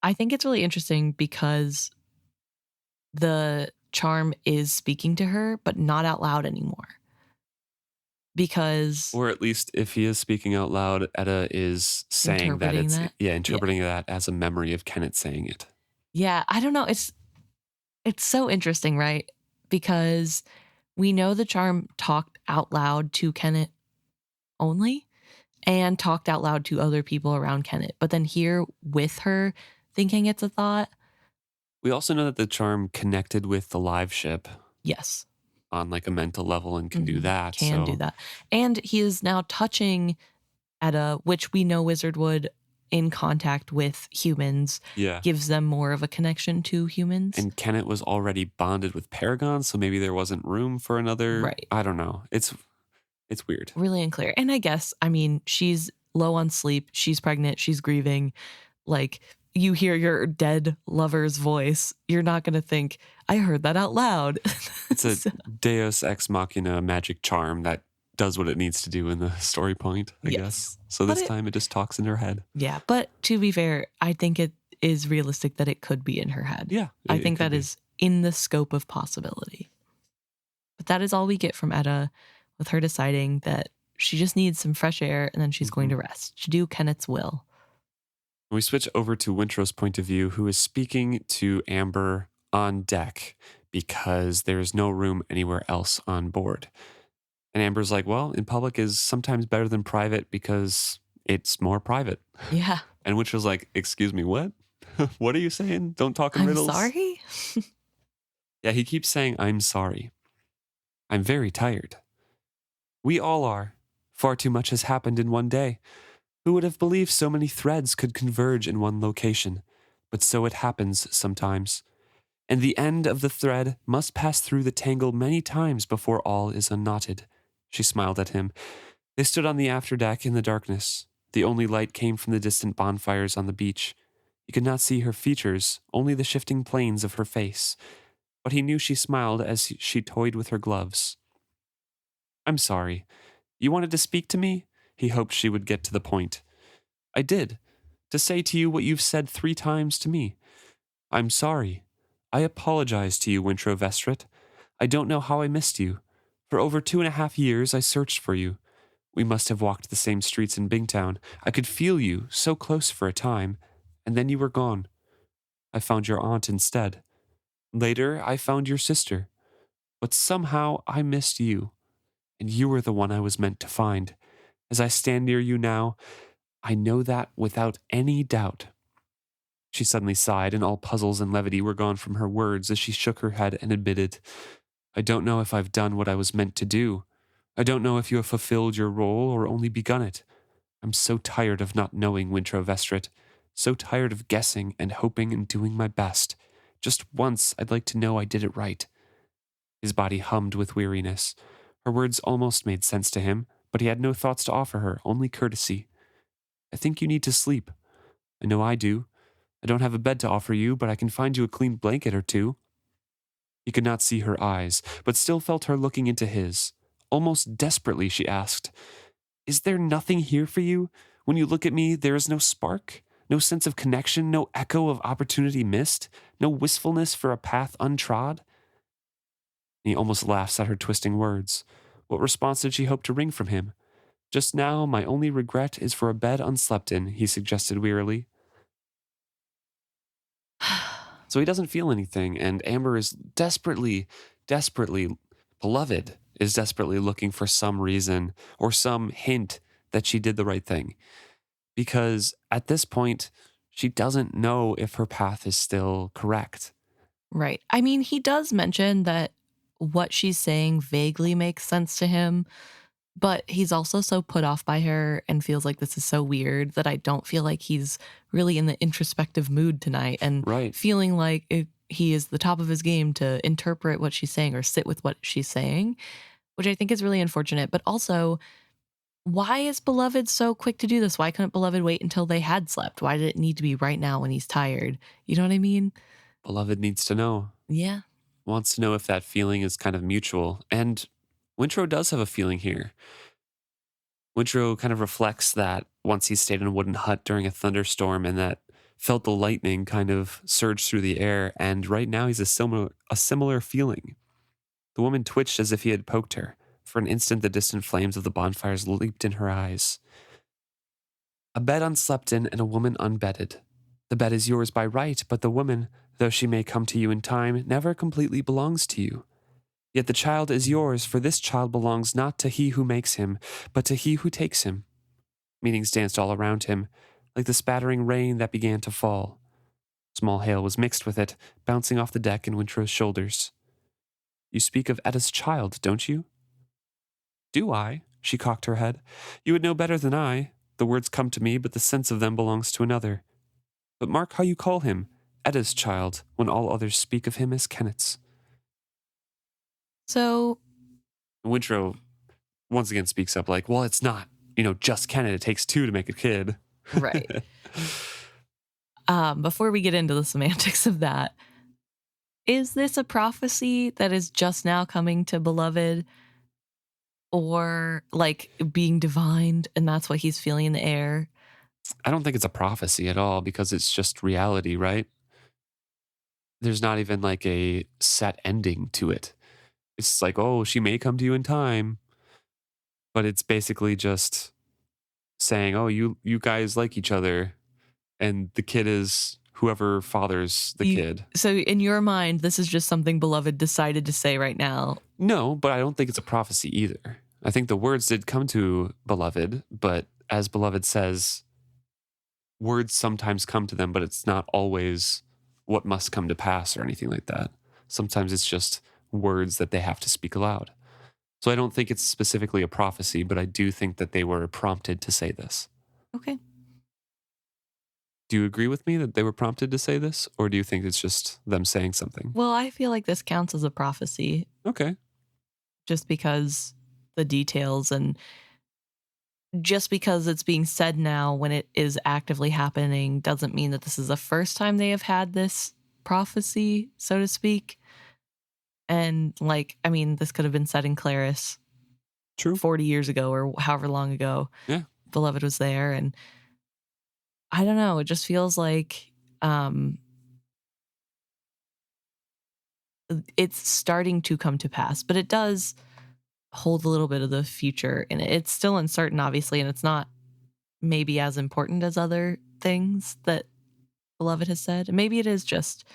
I think it's really interesting because the charm is speaking to her, but not out loud anymore. Because... Or at least if he is speaking out loud, Etta is saying that it's... interpreting that as a memory of Kenneth saying it. Yeah, I don't know. It's so interesting, right? Because We know the charm talked out loud to Kenneth only and talked out loud to other people around Kenneth. But then here with her thinking it's a thought. We also know that the charm connected with the Liveship Yes. on like a mental level and can do that. Can do that. And he is now touching Etta, which we know Wizard would in contact with humans. Yeah. Gives them more of a connection to humans. And Kenneth was already bonded with Paragon, so maybe there wasn't room for another. Right. I don't know. It's weird. Really unclear. And I guess, I mean, she's low on sleep. She's pregnant. She's grieving. Like, you hear your dead lover's voice. You're not going to think, I heard that out loud. It's a Deus Ex Machina magic charm that does what it needs to do in the story point, I guess. So this time it just talks in her head. Yeah, but to be fair, I think it is realistic that it could be in her head. Yeah. I think that is in the scope of possibility. But that is all we get from Etta, with her deciding that she just needs some fresh air and then she's going to rest, to do Kenneth's will. We switch over to Wintrow's point of view, who is speaking to Amber on deck because there's no room anywhere else on board. And Amber's like, well, in public is sometimes better than private because it's more private. Yeah. And Wintrow's like, excuse me, what? What are you saying? Don't talk in riddles. I'm sorry? Yeah, he keeps saying, I'm sorry. I'm very tired. We all are. Far too much has happened in one day. Who would have believed so many threads could converge in one location? But so it happens sometimes. And the end of the thread must pass through the tangle many times before all is unknotted. She smiled at him. They stood on the afterdeck in the darkness. The only light came from the distant bonfires on the beach. He could not see her features, only the shifting planes of her face. But he knew she smiled as she toyed with her gloves. I'm sorry. You wanted to speak to me? He hoped she would get to the point. I did. To say to you what you've said 3 times to me. I'm sorry. I apologize to you, Wintrow Vestrit. I don't know how I missed you. For over 2.5 years, I searched for you. We must have walked the same streets in Bingtown. I could feel you, so close for a time, and then you were gone. I found your aunt instead. Later, I found your sister. But somehow, I missed you. And you were the one I was meant to find. As I stand near you now, I know that without any doubt. She suddenly sighed, and all puzzles and levity were gone from her words as she shook her head and admitted, I don't know if I've done what I was meant to do. I don't know if you have fulfilled your role or only begun it. I'm so tired of not knowing, Wintrow Vestrit. So tired of guessing and hoping and doing my best. Just once, I'd like to know I did it right. His body hummed with weariness. Her words almost made sense to him, but he had no thoughts to offer her, only courtesy. I think you need to sleep. I know I do. I don't have a bed to offer you, but I can find you a clean blanket or 2. He could not see her eyes, but still felt her looking into his. Almost desperately, she asked, Is there nothing here for you? When you look at me, there is no spark? No sense of connection? No echo of opportunity missed? No wistfulness for a path untrod? He almost laughs at her twisting words. What response did she hope to wring from him? Just now, my only regret is for a bed unslept in, he suggested wearily. So he doesn't feel anything, and Amber is desperately, beloved, is desperately looking for some reason or some hint that she did the right thing. Because at this point, she doesn't know if her path is still correct. Right. I mean, he does mention that what she's saying vaguely makes sense to him, but he's also so put off by her and feels like this is so weird that I don't feel like he's really in the introspective mood tonight and feeling like he is the top of his game to interpret what she's saying or sit with what she's saying, which I think is really unfortunate. But also, why is Beloved so quick to do this? Why couldn't Beloved wait until they had slept? Why did it need to be right now when he's tired? You know what I mean? Beloved needs to know. Yeah. Wants to know if that feeling is kind of mutual. And Wintrow does have a feeling here. Wintrow kind of reflects that once he stayed in a wooden hut during a thunderstorm and that felt the lightning kind of surge through the air, and right now he's a similar feeling. The woman twitched as if he had poked her. For an instant, the distant flames of the bonfires leaped in her eyes. A bed unslept in and a woman unbedded. The bed is yours by right, but the woman, though she may come to you in time, never completely belongs to you. Yet the child is yours, for this child belongs not to he who makes him, but to he who takes him. Meanings danced all around him, like the spattering rain that began to fall. Small hail was mixed with it, bouncing off the deck and Wintrow's shoulders. You speak of Etta's child, don't you? Do I? She cocked her head. You would know better than I. The words come to me, but the sense of them belongs to another. But mark how you call him, Etta's child, when all others speak of him as Kennet's. So, Wintrow once again speaks up like, well, it's not, just Kennet. It takes two to make a kid. right. Before we get into the semantics of that, is this a prophecy that is just now coming to Beloved? Or like being divined and that's what he's feeling in the air? I don't think it's a prophecy at all because it's just reality, right? There's not even like a set ending to it. It's like, oh, she may come to you in time. But it's basically just saying, oh, you guys like each other. And the kid is whoever fathers the kid. So in your mind, this is just something Beloved decided to say right now. No, but I don't think it's a prophecy either. I think the words did come to Beloved, but as Beloved says, words sometimes come to them, but it's not always what must come to pass or anything like that. Sometimes it's just words that they have to speak aloud. So I don't think it's specifically a prophecy, but I do think that they were prompted to say this. Okay. Do you agree with me that they were prompted to say this, or do you think it's just them saying something? Well, I feel like this counts as a prophecy. Okay. Just because the details and just because it's being said now when it is actively happening doesn't mean that this is the first time they have had this prophecy, so to speak. And this could have been said in Claris. True. 40 years ago or however long ago. Yeah. Beloved was there. And I don't know. It just feels like it's starting to come to pass, but it does hold a little bit of the future in it. It's still uncertain, obviously, and it's not maybe as important as other things that Beloved has said. Maybe it is just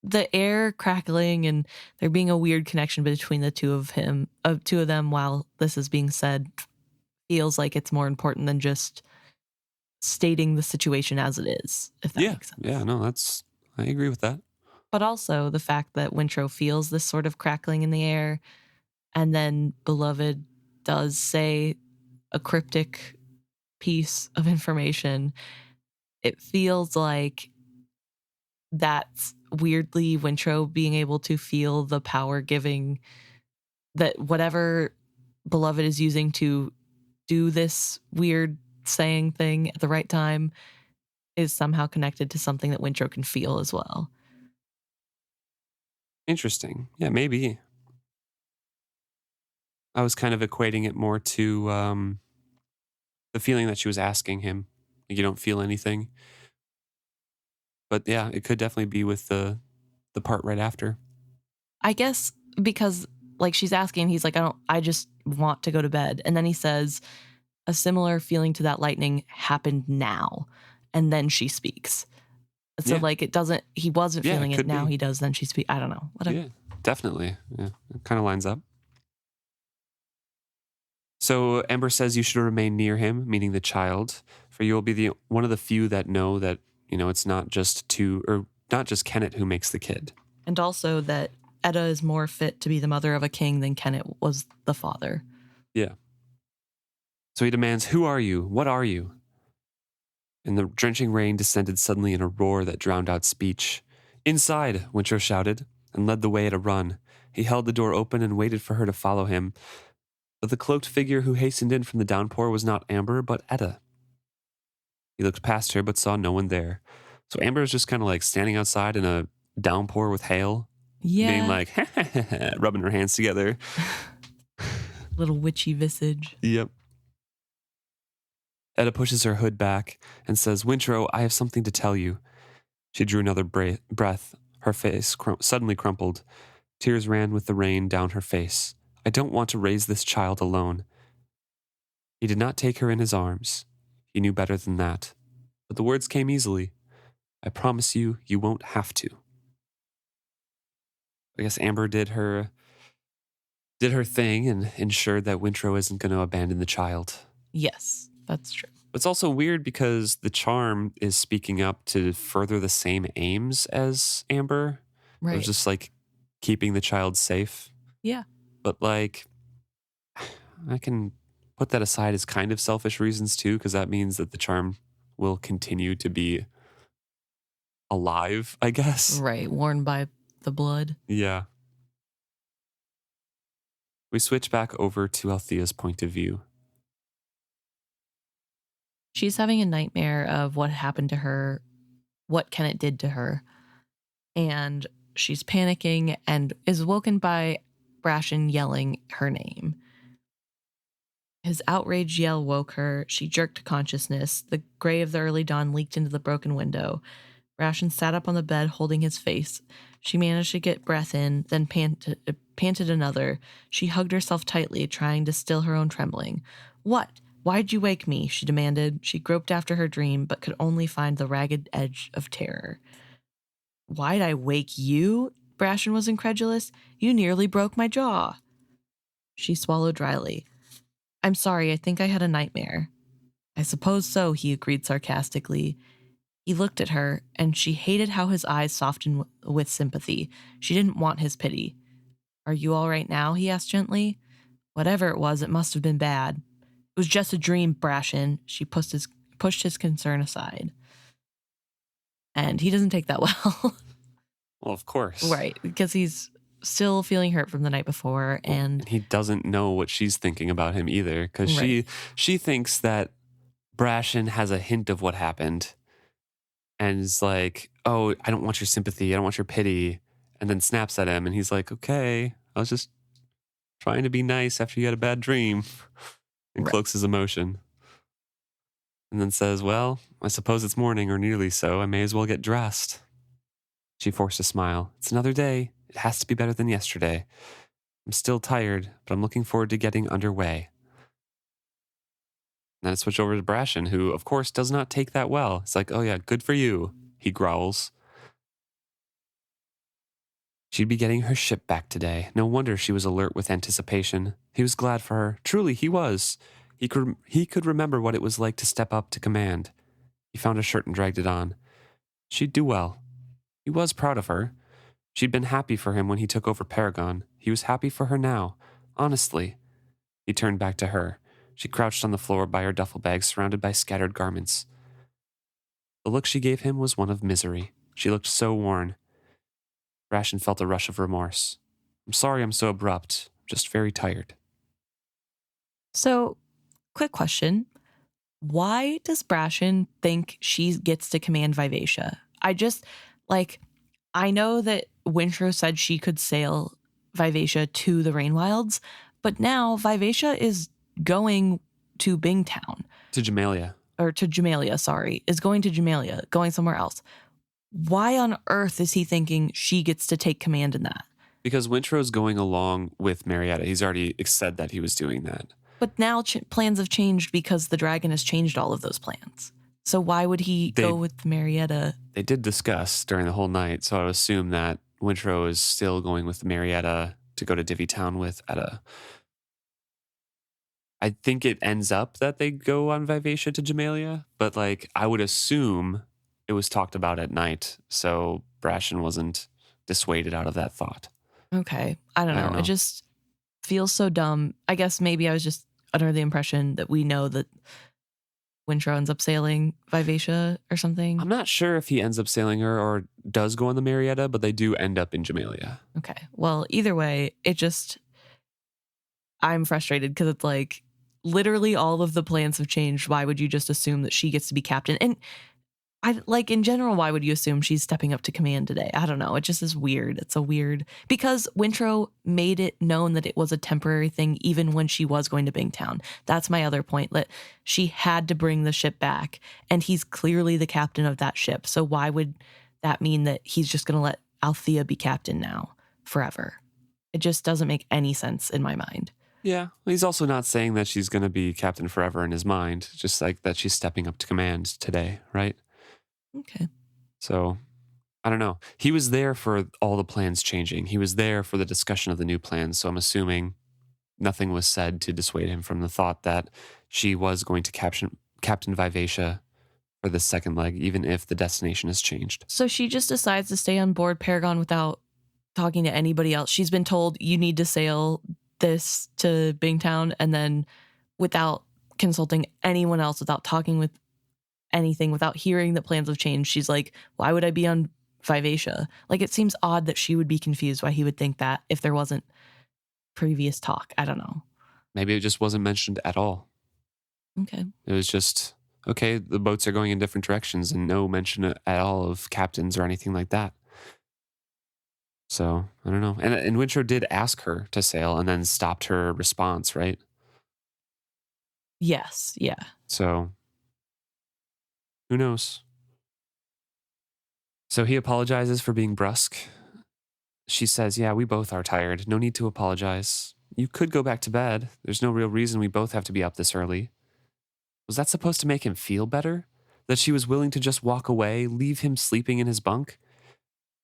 the air crackling and there being a weird connection between the two of them while this is being said feels like it's more important than just stating the situation as it is, if that makes sense. Yeah, no, I agree with that. But also the fact that Wintrow feels this sort of crackling in the air, and then Beloved does say a cryptic piece of information. It feels like that's weirdly Wintrow being able to feel the power giving that whatever Beloved is using to do this weird saying thing at the right time is somehow connected to something that Wintrow can feel as well. Interesting. Yeah, maybe. I was kind of equating it more to the feeling that she was asking him. Like, you don't feel anything. But yeah, it could definitely be with the part right after. I guess because she's asking, he's like, I just want to go to bed. And then he says, a similar feeling to that lightning happened now. And then she speaks. So he wasn't feeling it. Now he does. Then she speaks. I don't know. Whatever. Yeah, definitely. Yeah, it kind of lines up. So Ember says you should remain near him, meaning the child, for you will be one of the few that know that, it's not just Kennet who makes the kid. And also that Etta is more fit to be the mother of a king than Kennet was the father. Yeah. So he demands, who are you? What are you? And the drenching rain descended suddenly in a roar that drowned out speech. Inside, Wintrow shouted, and led the way at a run. He held the door open and waited for her to follow him. But the cloaked figure who hastened in from the downpour was not Amber, but Etta. He looked past her, but saw no one there. So Amber is just kind of like standing outside in a downpour with hail. Yeah. Being like, rubbing her hands together. Little witchy visage. Yep. Etta pushes her hood back and says, Wintrow, I have something to tell you. She drew another breath. Her face suddenly crumpled. Tears ran with the rain down her face. I don't want to raise this child alone. He did not take her in his arms. He knew better than that. But the words came easily. I promise you, you won't have to. I guess Amber did her did her thing and ensured that Wintrow isn't going to abandon the child. Yes, that's true. It's also weird because the charm is speaking up to further the same aims as Amber. It was Right. just like keeping the child safe. Yeah. But like, I can put that aside as kind of selfish reasons too, because that means that the charm will continue to be alive, I guess. Right. Worn by the blood. Yeah. We switch back over to Althea's point of view. She's having a nightmare of what happened to her, what Kenneth did to her. And she's panicking and is woken by Brashen yelling her name. His outraged yell woke her. She jerked to consciousness. The gray of the early dawn leaked into the broken window. Brashen sat up on the bed, holding his face. She managed to get breath in, then panted another. She hugged herself tightly, trying to still her own trembling. What? Why'd you wake me? She demanded. She groped after her dream, but could only find the ragged edge of terror. Why'd I wake you? Brashen was incredulous. You nearly broke my jaw. She swallowed dryly. I'm sorry, I think I had a nightmare. I suppose so, he agreed sarcastically. He looked at her, and she hated how his eyes softened with sympathy. She didn't want his pity. Are you all right now? He asked gently. Whatever it was, it must have been bad. It was just a dream, Brashen. She pushed his concern aside. And he doesn't take that well. Well, of course. Right, because he's still feeling hurt from the night before, and he doesn't know what she's thinking about him either, because Right. she thinks that Brashen has a hint of what happened and is like, oh, I don't want your sympathy, I don't want your pity, and then snaps at him, and he's like, okay, I was just trying to be nice after you had a bad dream, and Right. cloaks his emotion. And then says, well, I suppose it's morning, or nearly so. I may as well get dressed. She forced a smile. It's another day. It has to be better than yesterday. I'm still tired, but I'm looking forward to getting underway. And then I switch over to Brashen, who, of course, does not take that well. It's like, oh yeah, good for you, he growls. She'd be getting her ship back today. No wonder she was alert with anticipation. He was glad for her. Truly, he was. He could remember what it was like to step up to command. He found a shirt and dragged it on. She'd do well. He was proud of her. She'd been happy for him when he took over Paragon. He was happy for her now. Honestly. He turned back to her. She crouched on the floor by her duffel bag, surrounded by scattered garments. The look she gave him was one of misery. She looked so worn. Brashen felt a rush of remorse. I'm sorry I'm so abrupt. I'm just very tired. So, quick question. Why does Brashen think she gets to command Vivacia? I know that Wintrow said she could sail Vivacia to the Rainwilds, but now Vivacia is going to Bingtown. To Jamalia. Or to Jamalia, sorry. Is going to Jamalia, going somewhere else. Why on earth is he thinking she gets to take command in that? Because Wintrow's going along with Marietta. He's already said that he was doing that. But now plans have changed because the dragon has changed all of those plans. So why would he go with Marietta? They did discuss during the whole night, so I would assume that Wintrow is still going with Marietta to go to Divvytown with Etta. I think it ends up that they go on Vivacia to Jamalia, but I would assume it was talked about at night, so Brashen wasn't dissuaded out of that thought. Okay. I don't know. It just feels so dumb. I guess maybe I was just under the impression that we know that Wintrow ends up sailing Vivacia or something. I'm not sure if he ends up sailing her or does go on the Marietta, but they do end up in Jamalia. Okay. Well, either way, I'm frustrated because it's literally all of the plans have changed. Why would you just assume that she gets to be captain? And in general, why would you assume she's stepping up to command today? I don't know. It just is weird. It's a weird, because Wintrow made it known that it was a temporary thing, even when she was going to Bingtown. That's my other point, that she had to bring the ship back, and he's clearly the captain of that ship. So why would that mean that he's just going to let Althea be captain now forever? It just doesn't make any sense in my mind. Yeah. He's also not saying that she's going to be captain forever in his mind, just that she's stepping up to command today, right? Okay. So, I don't know. He was there for all the plans changing. He was there for the discussion of the new plans. So I'm assuming Nothing was said to dissuade him from the thought that she was going to Captain Vivacia for the second leg, even if the destination has changed. So she just decides to stay on board Paragon without talking to anybody else. She's been told you need to sail this to Bingtown, and then without consulting anyone else, without talking with anything, without hearing that plans have changed, she's like, why would I be on Vivacia? Like, it seems odd that she would be confused why he would think that if there wasn't previous talk. I don't know. Maybe it just wasn't mentioned at all. Okay. It was just, okay, the boats are going in different directions and no mention at all of captains or anything like that. So, I don't know. And Wintrow did ask her to sail and then stopped her response, right? Yes. Yeah. So, who knows? So he apologizes for being brusque. She says, yeah, we both are tired. No need to apologize. You could go back to bed. There's no real reason we both have to be up this early. Was that supposed to make him feel better? That she was willing to just walk away, leave him sleeping in his bunk?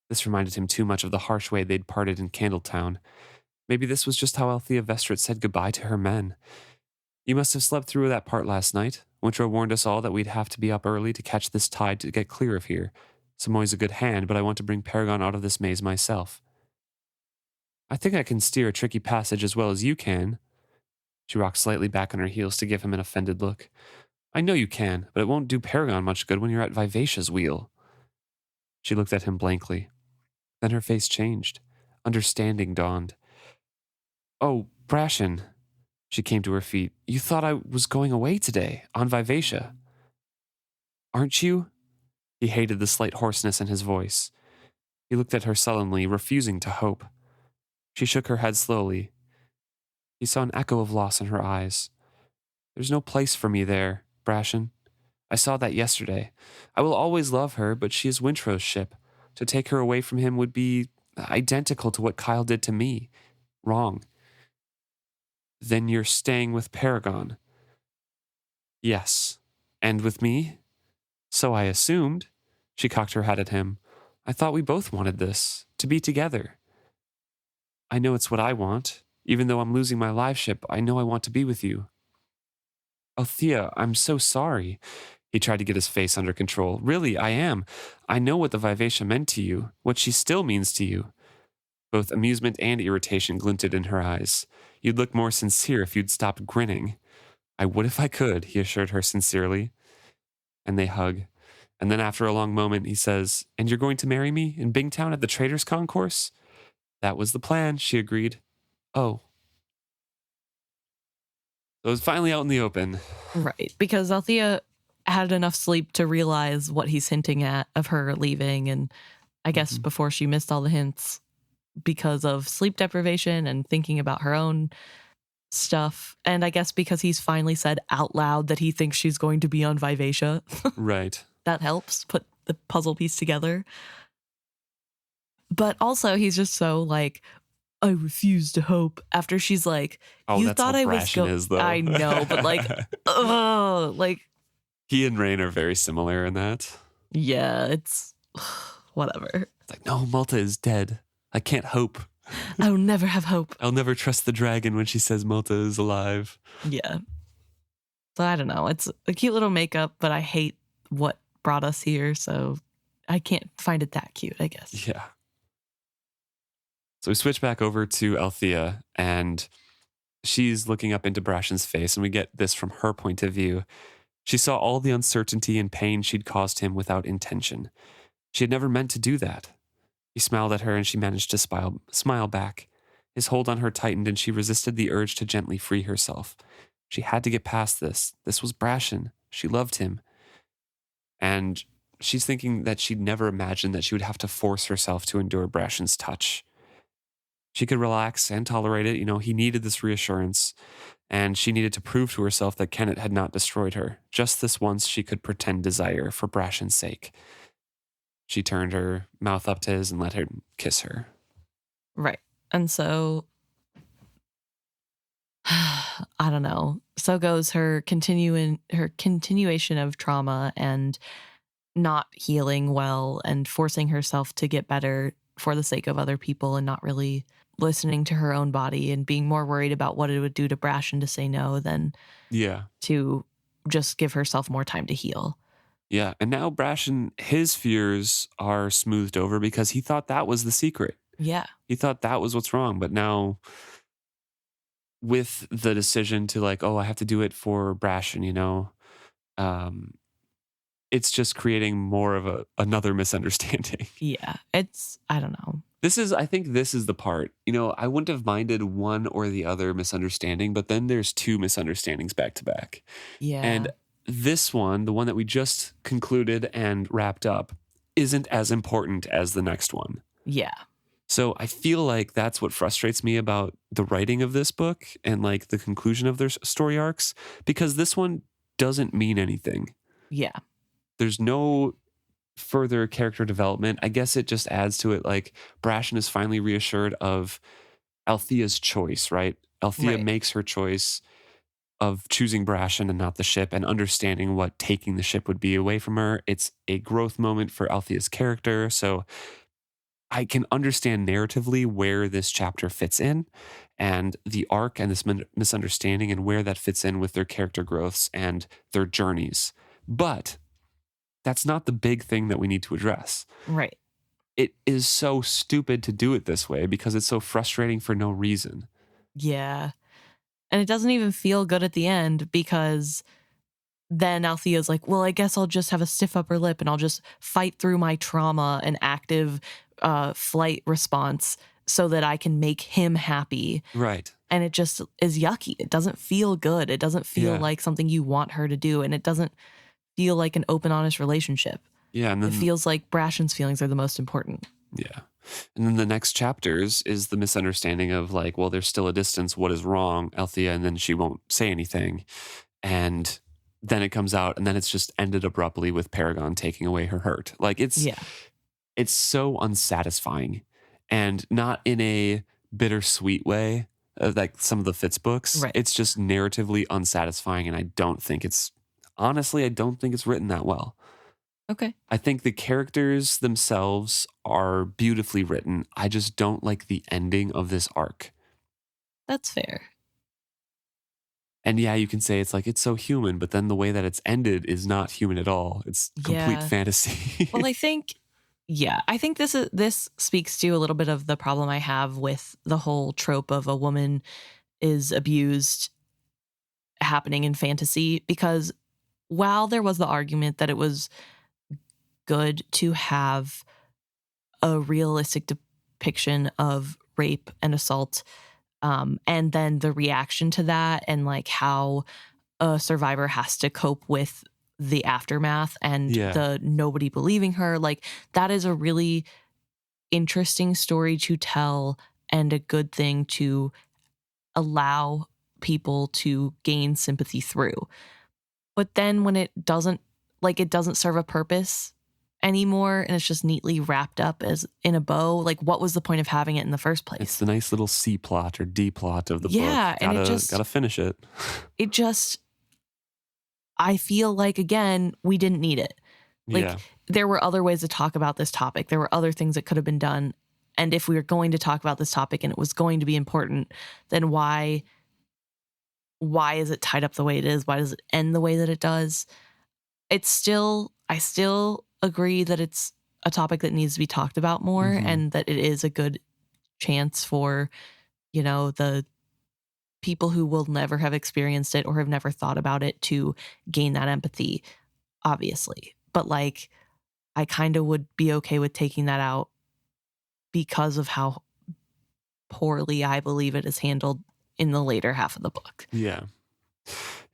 This reminded him too much of the harsh way they'd parted in Candletown. Maybe this was just how Althea Vestrit said goodbye to her men. You must have slept through that part last night. Wintrow warned us all that we'd have to be up early to catch this tide to get clear of here. Samoy's a good hand, but I want to bring Paragon out of this maze myself. I think I can steer a tricky passage as well as you can. She rocked slightly back on her heels to give him an offended look. I know you can, but it won't do Paragon much good when you're at Vivacia's wheel. She looked at him blankly. Then her face changed. Understanding dawned. Oh, Brashen. She came to her feet. You thought I was going away today, on Vivacia. Aren't you? He hated the slight hoarseness in his voice. He looked at her sullenly, refusing to hope. She shook her head slowly. He saw an echo of loss in her eyes. There's no place for me there, Brashen. I saw that yesterday. I will always love her, but she is Wintrow's ship. To take her away from him would be identical to what Kyle did to me. Wrong. Then you're staying with Paragon. Yes. And with me? So I assumed. She cocked her head at him. I thought we both wanted this, to be together. I know it's what I want. Even though I'm losing my Liveship, I know I want to be with you. Althea, I'm so sorry. He tried to get his face under control. Really, I am. I know what the Vivacia meant to you, what she still means to you. Both amusement and irritation glinted in her eyes. You'd look more sincere if you'd stopped grinning. I would if I could, he assured her sincerely. And they hug. And then after a long moment, he says, And you're going to marry me in Bingtown at the Traders' Concourse? That was the plan, she agreed. Oh. So it was finally out in the open. Right, because Althea had enough sleep to realize what he's hinting at of her leaving, and I guess before she missed all the hints because of sleep deprivation and thinking about her own stuff, and I guess because he's finally said out loud that he thinks she's going to be on Vivacia. Right. That helps put the puzzle piece together. But also he's just so like, I refuse to hope, after she's like, oh, you that's thought how I was Brashen is, though. I know, but like, ugh, like, he and Rain are very similar in that. yeah, it's whatever. It's like, no, Malta is dead. I can't hope. I'll never have hope. I'll never trust the dragon when she says Malta is alive. Yeah. So I don't know. It's a cute little makeup, but I hate what brought us here, so I can't find it that cute, I guess. Yeah. So we switch back over to Althea, and she's looking up into Brashen's face, and we get this from her point of view. She saw all the uncertainty and pain she'd caused him without intention. She had never meant to do that. He smiled at her, and she managed to smile back. His hold on her tightened, and she resisted the urge to gently free herself. She had to get past this. This was Brashen. She loved him. And she's thinking that she'd never imagined that she would have to force herself to endure Brashen's touch. She could relax and tolerate it. You know, he needed this reassurance, and she needed to prove to herself that Kenneth had not destroyed her. Just this once she could pretend desire for Brashen's sake. She turned her mouth up to his and let him kiss her. Right. And so, I don't know. So goes her continuation of trauma and not healing well and forcing herself to get better for the sake of other people and not really listening to her own body and being more worried about what it would do to Brashen to say no than to just give herself more time to heal. Yeah. And now Brashen, his fears are smoothed over because he thought that was the secret. Yeah. He thought that was what's wrong. But now with the decision to like, oh, I have to do it for Brashen, you know, it's just creating more of another misunderstanding. Yeah. I don't know. I think this is the part, you know, I wouldn't have minded one or the other misunderstanding, but then there's two misunderstandings back to back. Yeah. And this one, the one that we just concluded and wrapped up, isn't as important as the next one. Yeah. So I feel like that's what frustrates me about the writing of this book and like the conclusion of their story arcs, because this one doesn't mean anything. Yeah. There's no further character development. I guess it just adds to it. Like Brashen is finally reassured of Althea's choice, right? Althea makes her choice of choosing Brashen and not the ship and understanding what taking the ship would be away from her. It's a growth moment for Althea's character. So I can understand narratively where this chapter fits in and the arc and this misunderstanding and where that fits in with their character growths and their journeys. But that's not the big thing that we need to address. Right. It is so stupid to do it this way because it's so frustrating for no reason. Yeah. And it doesn't even feel good at the end because then Althea's like, well, I guess I'll just have a stiff upper lip and I'll just fight through my trauma and active flight response so that I can make him happy. Right. And it just is yucky. It doesn't feel good. It doesn't feel like something you want her to do. And it doesn't feel like an open, honest relationship. Yeah. And then it feels like Brashen's feelings are the most important. Yeah. And then the next chapters is the misunderstanding of like, well, there's still a distance. What is wrong, Althea? And then she won't say anything. And then it comes out and then it's just ended abruptly with Paragon taking away her hurt. Like it's so unsatisfying and not in a bittersweet way like some of the Fitz books. Right. It's just narratively unsatisfying. And I don't think it's written that well. Okay. I think the characters themselves are beautifully written. I just don't like the ending of this arc. That's fair. And yeah, you can say it's like, it's so human, but then the way that it's ended is not human at all. It's complete fantasy. Well, I think this speaks to a little bit of the problem I have with the whole trope of a woman is abused happening in fantasy, because while there was the argument that it was good to have a realistic depiction of rape and assault, and then the reaction to that and like how a survivor has to cope with the aftermath and the nobody believing her, like that is a really interesting story to tell and a good thing to allow people to gain sympathy through. But then when it doesn't serve a purpose anymore and it's just neatly wrapped up as in a bow, like what was the point of having it in the first place? It's the nice little C plot or D plot of the book. And it just gotta finish it. It just, I feel like, again, we didn't need it. Like there were other ways to talk about this topic. There were other things that could have been done. And if we were going to talk about this topic and it was going to be important, then why is it tied up the way it is? Why does it end the way that it does? I still agree that it's a topic that needs to be talked about more, and that it is a good chance for, you know, the people who will never have experienced it or have never thought about it to gain that empathy, obviously. But like, I kind of would be okay with taking that out because of how poorly I believe it is handled in the later half of the book. Yeah.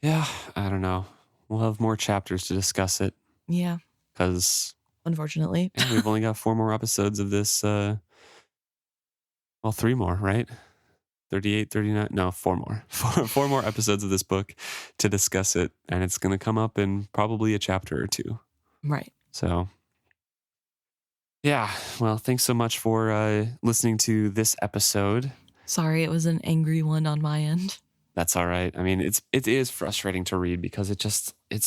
I don't know. We'll have more chapters to discuss it. Yeah. Because unfortunately, we've only got 4 more episodes of this. 3 more, right? 38, 39. No, 4 more. 4 more episodes of this book to discuss it. And it's going to come up in probably a chapter or 2. Right. So, yeah. Well, thanks so much for listening to this episode. Sorry, it was an angry one on my end. That's all right. I mean, it is frustrating to read because it's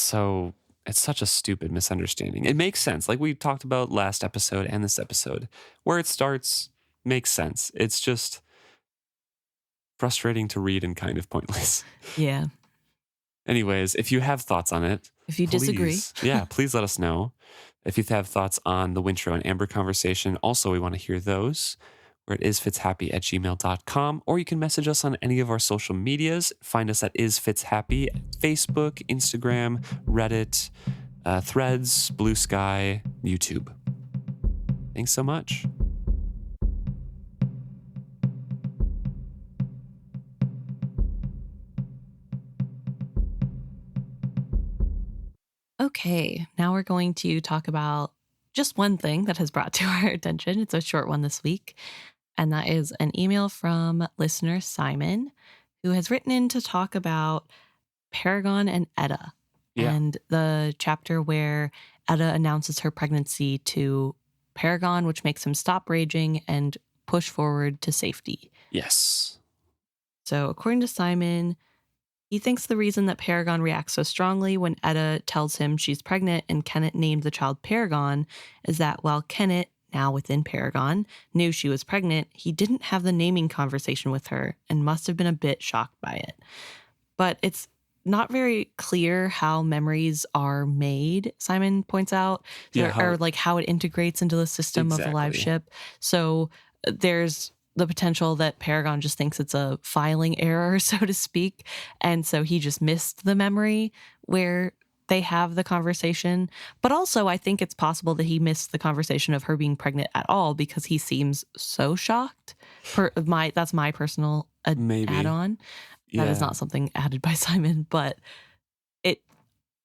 It's such a stupid misunderstanding. It makes sense. Like we talked about last episode and this episode, where it starts makes sense. It's just frustrating to read and kind of pointless. Yeah. Anyways, if you have thoughts on it, If you disagree. please let us know. If you have thoughts on the Wintrow and Amber conversation, also we want to hear those. Where it is fitzhappy@gmail.com, or you can message us on any of our social medias. Find us at isfitzhappy, Facebook, Instagram, Reddit, Threads, Blue Sky, YouTube. Thanks so much. Okay, now we're going to talk about just one thing that has brought to our attention. It's a short one this week, and that is an email from listener Simon, who has written in to talk about Paragon and Etta and the chapter where Etta announces her pregnancy to Paragon, which makes him stop raging and push forward to safety. Yes. So according to Simon, he thinks the reason that Paragon reacts so strongly when Etta tells him she's pregnant and Kenneth named the child Paragon is that while Kenneth, now within Paragon, knew she was pregnant, he didn't have the naming conversation with her and must have been a bit shocked by it. But it's not very clear how memories are made, Simon points out, or like how it integrates into the system of the Liveship. So there's the potential that Paragon just thinks it's a filing error, so to speak. And so he just missed the memory where they have the conversation. But also I think it's possible that he missed the conversation of her being pregnant at all because he seems so shocked. That's my personal add-on. That is not something added by Simon, but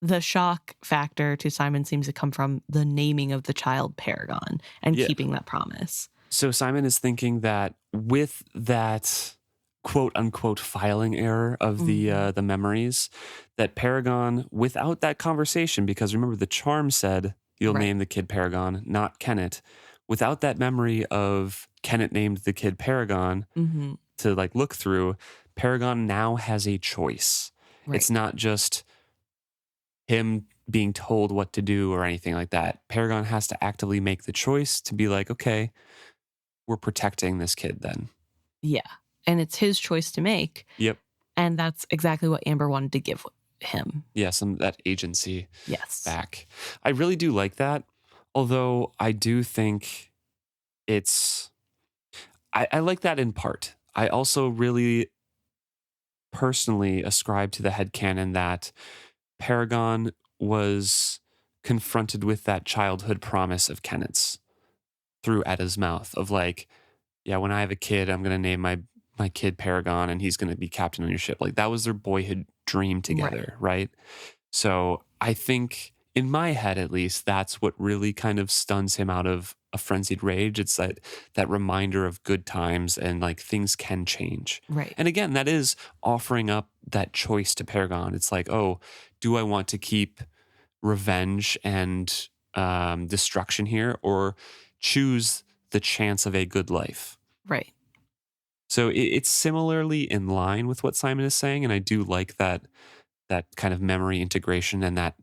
the shock factor to Simon seems to come from the naming of the child Paragon and keeping that promise. So Simon is thinking that with that quote unquote filing error of the memories, that Paragon, without that conversation, because remember the charm said you'll name the kid Paragon, not Kenneth. Without that memory of Kenneth named the kid Paragon to like look through, Paragon now has a choice. Right. It's not just him being told what to do or anything like that. Paragon has to actively make the choice to be like, okay, we're protecting this kid then. Yeah. And it's his choice to make. Yep. And that's exactly what Amber wanted to give him. Yeah, that agency back. I really do like that. Although I do think I like that in part. I also really personally ascribe to the headcanon that Paragon was confronted with that childhood promise of Kenneth's through Etta's mouth of like, yeah, when I have a kid, I'm going to name my kid Paragon and he's going to be captain on your ship. Like that was their boyhood dream together, right? So I think in my head, at least, that's what really kind of stuns him out of a frenzied rage. It's that reminder of good times and like things can change. Right. And again, that is offering up that choice to Paragon. It's like, oh, do I want to keep revenge and destruction here or choose the chance of a good life? Right. So it's similarly in line with what Simon is saying. And I do like that kind of memory integration and that,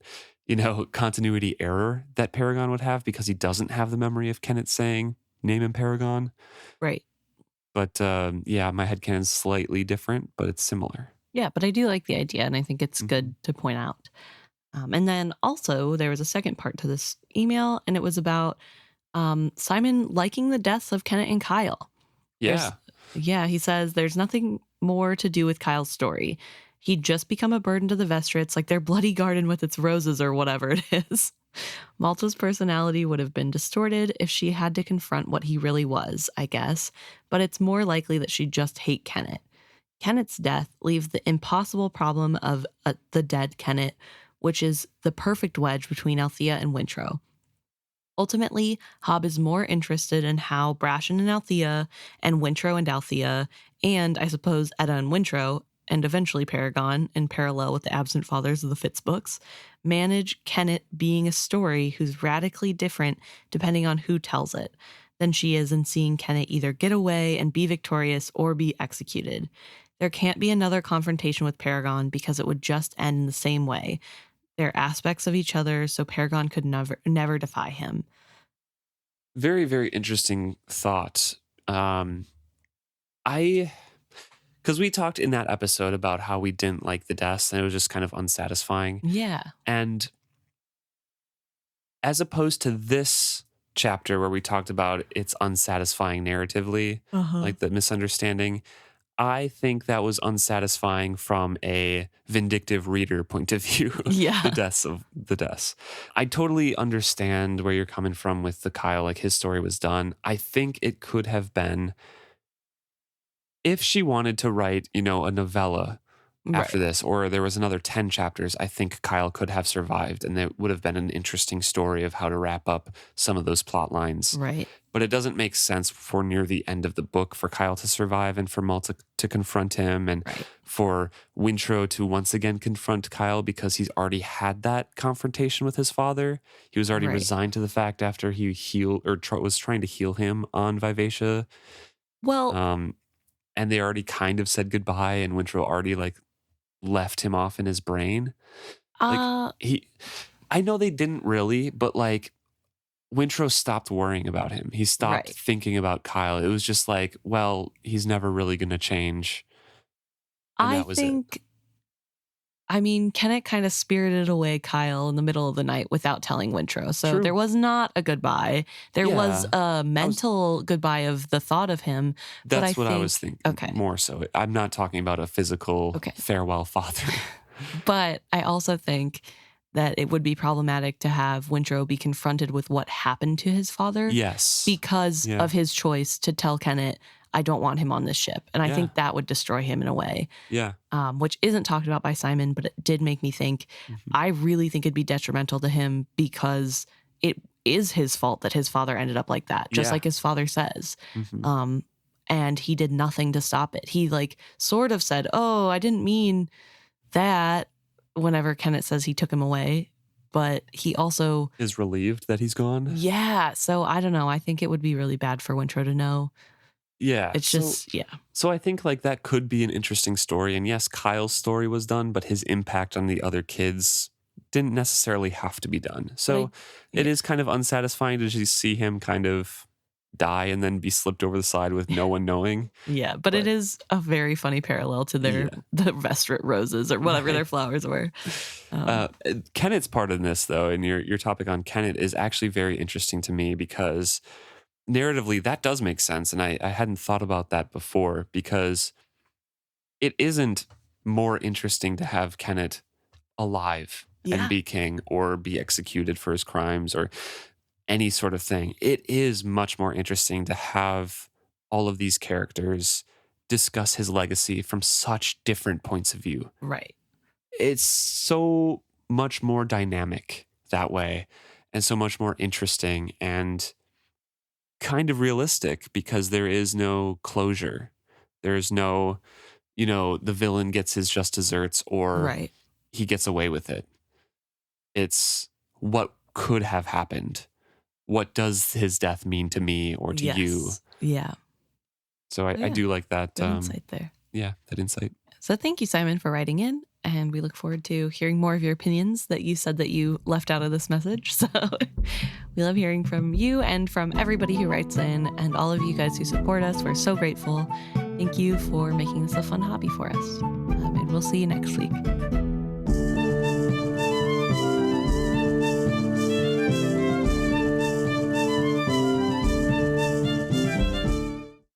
continuity error that Paragon would have because he doesn't have the memory of Kenneth saying, name him Paragon. Right. But my headcanon's slightly different, but it's similar. Yeah, but I do like the idea and I think it's good to point out. And then also there was a second part to this email and it was about Simon liking the deaths of Kenneth and Kyle. Yeah. He says there's nothing more to do with Kyle's story. He'd just become a burden to the Vestrits, like their bloody garden with its roses or whatever it is. Malta's personality would have been distorted if she had to confront what he really was, I guess, but it's more likely that she'd just hate Kenneth. Kenneth's death leaves the impossible problem of the dead Kenneth, which is the perfect wedge between Althea and Wintrow. Ultimately, Hobb is more interested in how Brashen and Althea and Wintrow and Althea, and I suppose Etta and Wintrow, and eventually Paragon, in parallel with the absent fathers of the Fitz books, manage Kenneth being a story who's radically different depending on who tells it than she is in seeing Kenneth either get away and be victorious or be executed. There can't be another confrontation with Paragon because it would just end in the same way. They're aspects of each other, so Paragon could never defy him. Very, very interesting thought. Because we talked in that episode about how we didn't like the deaths and it was just kind of unsatisfying. Yeah. And as opposed to this chapter where we talked about it's unsatisfying narratively, like the misunderstanding, I think that was unsatisfying from a vindictive reader point of view. Yeah. the deaths. I totally understand where you're coming from with the Kyle, like his story was done. I think it could have been, if she wanted to write, a novella after this, or there was another 10 chapters, I think Kyle could have survived and it would have been an interesting story of how to wrap up some of those plot lines. Right. But it doesn't make sense for near the end of the book for Kyle to survive and for Mal to confront him and for Wintrow to once again confront Kyle because he's already had that confrontation with his father. He was already resigned to the fact after he was trying to heal him on Vivacia. Well, and they already kind of said goodbye and Wintrow already left him off in his brain. I know they didn't really, but Wintrow stopped worrying about him. He stopped thinking about Kyle. It was just he's never really going to change. And that was it. I mean, Kenneth kind of spirited away Kyle in the middle of the night without telling Wintrow. So there was not a goodbye. There was a mental goodbye of the thought of him. That's what I was thinking. Okay. More so. I'm not talking about a physical farewell father. But I also think that it would be problematic to have Wintrow be confronted with what happened to his father. Yes. Because of his choice to tell Kenneth, I don't want him on this ship. And I think that would destroy him in a way. Yeah. Which isn't talked about by Simon, but it did make me think. I really think it'd be detrimental to him because it is his fault that his father ended up like that, just like his father says. And he did nothing to stop it. He sort of said, oh, I didn't mean that, whenever Kenneth says he took him away. But he also is relieved that he's gone. Yeah. So I don't know. I think it would be really bad for Wintrow to know. Yeah. It's just, So I think that could be an interesting story. And yes, Kyle's story was done, but his impact on the other kids didn't necessarily have to be done. So it is kind of unsatisfying to just see him kind of die and then be slipped over the side with no one knowing. Yeah, but it is a very funny parallel to the Vestrit roses or whatever their flowers were. Kenneth's part in this, though, and your topic on Kenneth is actually very interesting to me because narratively, that does make sense. And I hadn't thought about that before because it isn't more interesting to have Kenneth alive and be king or be executed for his crimes or any sort of thing. It is much more interesting to have all of these characters discuss his legacy from such different points of view. Right. It's so much more dynamic that way and so much more interesting and kind of realistic because there is no closure. There's no, the villain gets his just desserts or he gets away with it. It's what could have happened. What does his death mean to me or to you? Yeah. So I do like that. Good insight there. Yeah, that insight. So thank you, Simon, for writing in. And we look forward to hearing more of your opinions that you said that you left out of this message. So we love hearing from you and from everybody who writes in and all of you guys who support us. We're so grateful. Thank you for making this a fun hobby for us. And we'll see you next week.